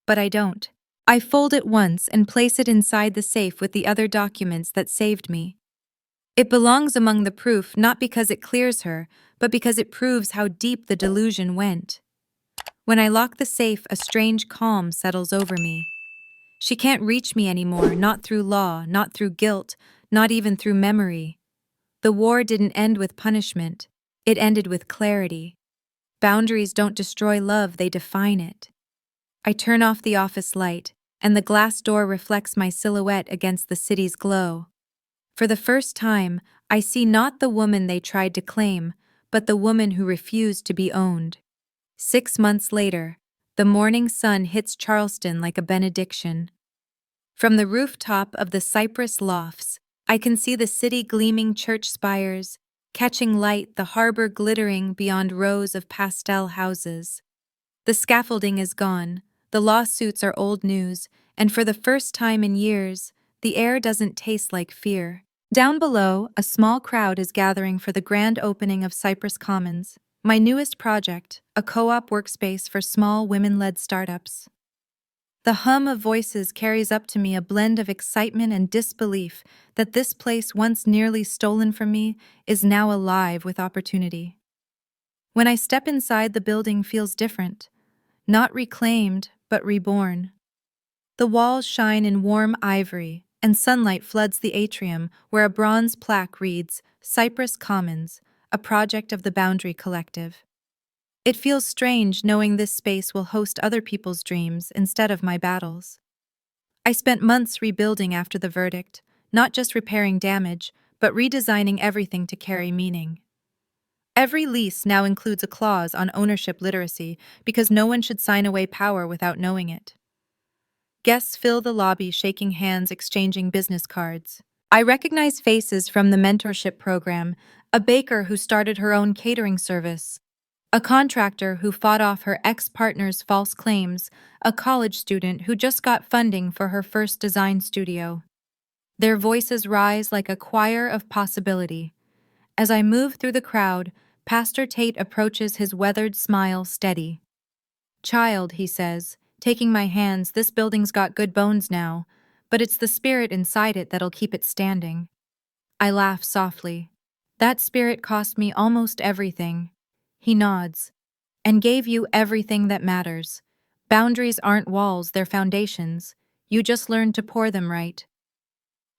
but I don't. I fold it once and place it inside the safe with the other documents that saved me. It belongs among the proof, not because it clears her, but because it proves how deep the delusion went. When I lock the safe, a strange calm settles over me. She can't reach me anymore, not through law, not through guilt, not even through memory. The war didn't end with punishment. It ended with clarity. Boundaries don't destroy love, they define it. I turn off the office light, and the glass door reflects my silhouette against the city's glow. For the first time, I see not the woman they tried to claim, but the woman who refused to be owned. 6 months later, the morning sun hits Charleston like a benediction. From the rooftop of the Cypress Lofts, I can see the city gleaming church spires, catching light, the harbor glittering beyond rows of pastel houses. The scaffolding is gone, the lawsuits are old news, and for the first time in years, the air doesn't taste like fear. Down below, a small crowd is gathering for the grand opening of Cypress Commons, my newest project, a co-op workspace for small women-led startups. The hum of voices carries up to me, a blend of excitement and disbelief that this place, once nearly stolen from me, is now alive with opportunity. When I step inside, the building feels different, not reclaimed, but reborn. The walls shine in warm ivory, and sunlight floods the atrium where a bronze plaque reads, Cypress Commons, a project of the Boundary Collective. It feels strange knowing this space will host other people's dreams instead of my battles. I spent months rebuilding after the verdict, not just repairing damage, but redesigning everything to carry meaning. Every lease now includes a clause on ownership literacy because no one should sign away power without knowing it. Guests fill the lobby, shaking hands, exchanging business cards. I recognize faces from the mentorship program, a baker who started her own catering service, a contractor who fought off her ex-partner's false claims, a college student who just got funding for her first design studio. Their voices rise like a choir of possibility. As I move through the crowd, Pastor Tate approaches, his weathered smile steady. Child, he says, taking my hands, this building's got good bones now, but it's the spirit inside it that'll keep it standing. I laugh softly. That spirit cost me almost everything. He nods. And gave you everything that matters. Boundaries aren't walls, they're foundations. You just learn to pour them right.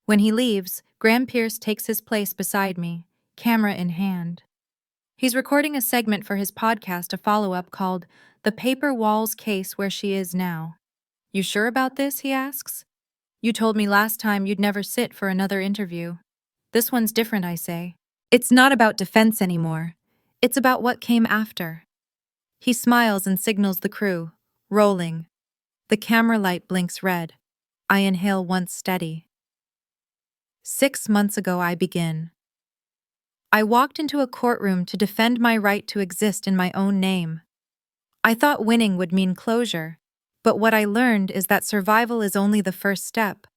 When he leaves, Graham Pierce takes his place beside me, camera in hand. He's recording a segment for his podcast, a follow-up called The Paper Walls Case Where She Is Now. You sure about this, he asks. You told me last time you'd never sit for another interview. This one's different, I say. It's not about defense anymore. It's about what came after. He smiles and signals the crew. Rolling. The camera light blinks red. I inhale once steady. 6 months ago I begin. I walked into a courtroom to defend my right to exist in my own name. I thought winning would mean closure, but what I learned is that survival is only the first step.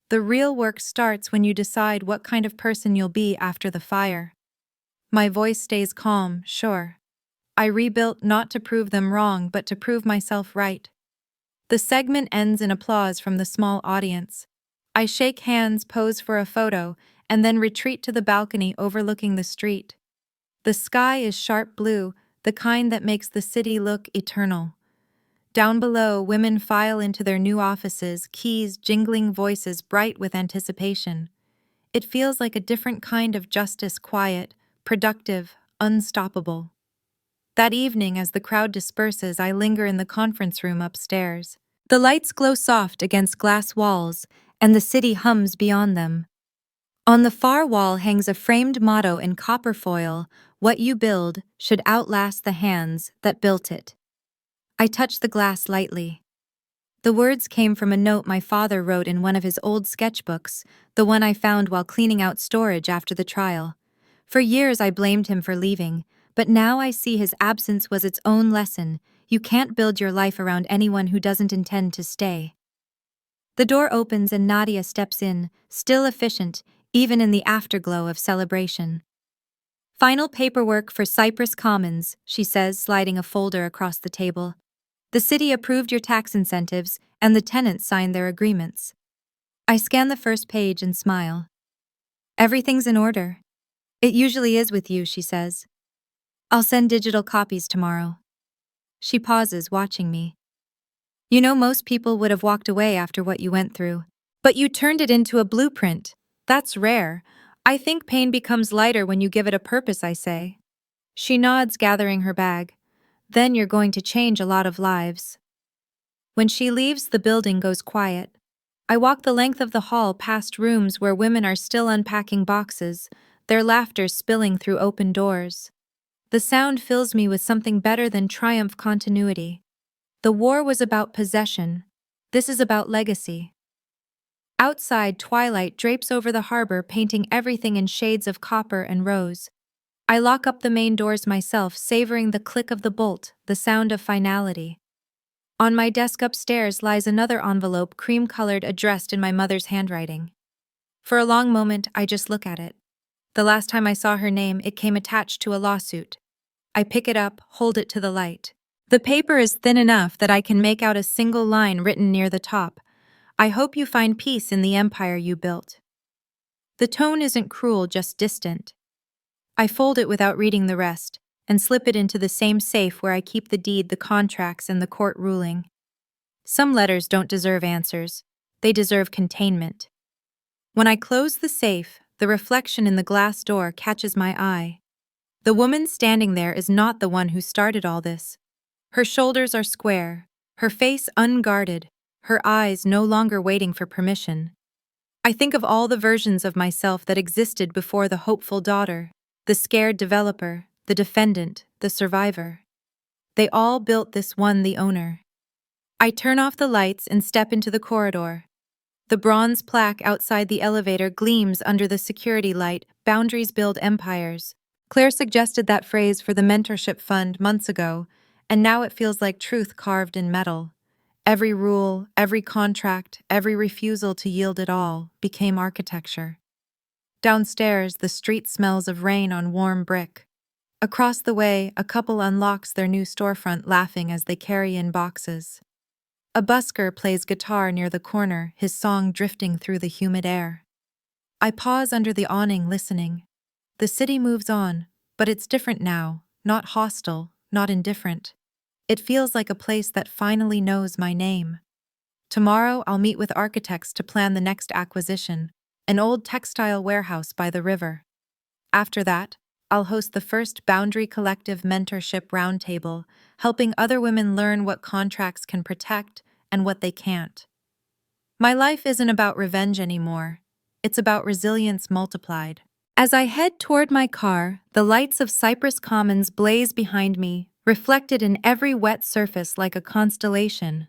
The real work starts when you decide what kind of person you'll be after the fire. My voice stays calm, sure. I rebuilt not to prove them wrong, but to prove myself right. The segment ends in applause from the small audience. I shake hands, pose for a photo, and then retreat to the balcony overlooking the street. The sky is sharp blue, the kind that makes the city look eternal. Down below, women file into their new offices, keys, jingling, voices bright with anticipation. It feels like a different kind of justice, quiet, productive, unstoppable. That evening, as the crowd disperses, I linger in the conference room upstairs. The lights glow soft against glass walls, and the city hums beyond them. On the far wall hangs a framed motto in copper foil: "What you build should outlast the hands that built it." I touch the glass lightly. The words came from a note my father wrote in one of his old sketchbooks, the one I found while cleaning out storage after the trial. For years I blamed him for leaving, but now I see his absence was its own lesson. You can't build your life around anyone who doesn't intend to stay. The door opens and Nadia steps in, still efficient, even in the afterglow of celebration. "Final paperwork for Cypress Commons," she says, sliding a folder across the table. "The city approved your tax incentives, and the tenants signed their agreements." I scan the first page and smile. "Everything's in order." "It usually is with you," she says. "I'll send digital copies tomorrow." She pauses, watching me. "You know, most people would have walked away after what you went through. But you turned it into a blueprint. That's rare. I think pain becomes lighter when you give it a purpose," I say. She nods, gathering her bag. "Then you're going to change a lot of lives." When she leaves, the building goes quiet. I walk the length of the hall past rooms where women are still unpacking boxes, their laughter spilling through open doors. The sound fills me with something better than triumph: continuity. The war was about possession. This is about legacy. Outside, twilight drapes over the harbor, painting everything in shades of copper and rose. I lock up the main doors myself, savoring the click of the bolt, the sound of finality. On my desk upstairs lies another envelope, cream-colored, addressed in my mother's handwriting. For a long moment, I just look at it. The last time I saw her name, it came attached to a lawsuit. I pick it up, hold it to the light. The paper is thin enough that I can make out a single line written near the top: "I hope you find peace in the empire you built." The tone isn't cruel, just distant. I fold it without reading the rest, and slip it into the same safe where I keep the deed, the contracts, and the court ruling. Some letters don't deserve answers. They deserve containment. When I close the safe, the reflection in the glass door catches my eye. The woman standing there is not the one who started all this. Her shoulders are square, her face unguarded, her eyes no longer waiting for permission. I think of all the versions of myself that existed before: the hopeful daughter, the scared developer, the defendant, the survivor. They all built this one, the owner. I turn off the lights and step into the corridor. The bronze plaque outside the elevator gleams under the security light: "Boundaries build empires." Claire suggested that phrase for the mentorship fund months ago, and now it feels like truth carved in metal. Every rule, every contract, every refusal to yield it all became architecture. Downstairs, the street smells of rain on warm brick. Across the way, a couple unlocks their new storefront, laughing as they carry in boxes. A busker plays guitar near the corner, his song drifting through the humid air. I pause under the awning, listening. The city moves on, but it's different now, not hostile, not indifferent. It feels like a place that finally knows my name. Tomorrow, I'll meet with architects to plan the next acquisition: an old textile warehouse by the river. After that, I'll host the first Boundary Collective Mentorship Roundtable, helping other women learn what contracts can protect and what they can't. My life isn't about revenge anymore. It's about resilience multiplied. As I head toward my car, the lights of Cypress Commons blaze behind me, reflected in every wet surface like a constellation.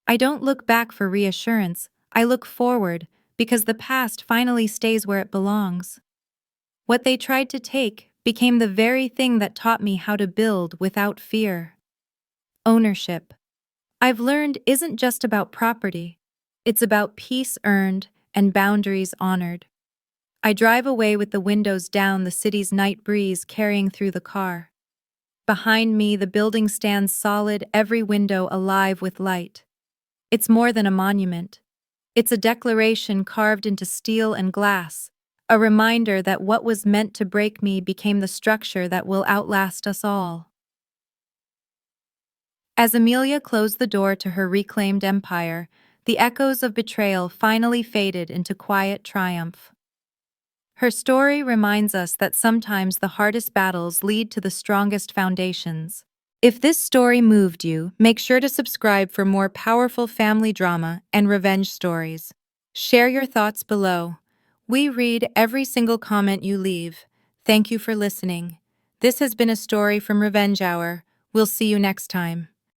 I don't look back for reassurance, I look forward, because the past finally stays where it belongs. What they tried to take became the very thing that taught me how to build without fear. Ownership, I've learned, isn't just about property. It's about peace earned and boundaries honored. I drive away with the windows down, the city's night breeze carrying through the car. Behind me, the building stands solid, every window alive with light. It's more than a monument. It's a declaration carved into steel and glass, a reminder that what was meant to break me became the structure that will outlast us all. As Amelia closed the door to her reclaimed empire, the echoes of betrayal finally faded into quiet triumph. Her story reminds us that sometimes the hardest battles lead to the strongest foundations. If this story moved you, make sure to subscribe for more powerful family drama and revenge stories. Share your thoughts below. We read every single comment you leave. Thank you for listening. This has been a story from Revenge Hour. We'll see you next time.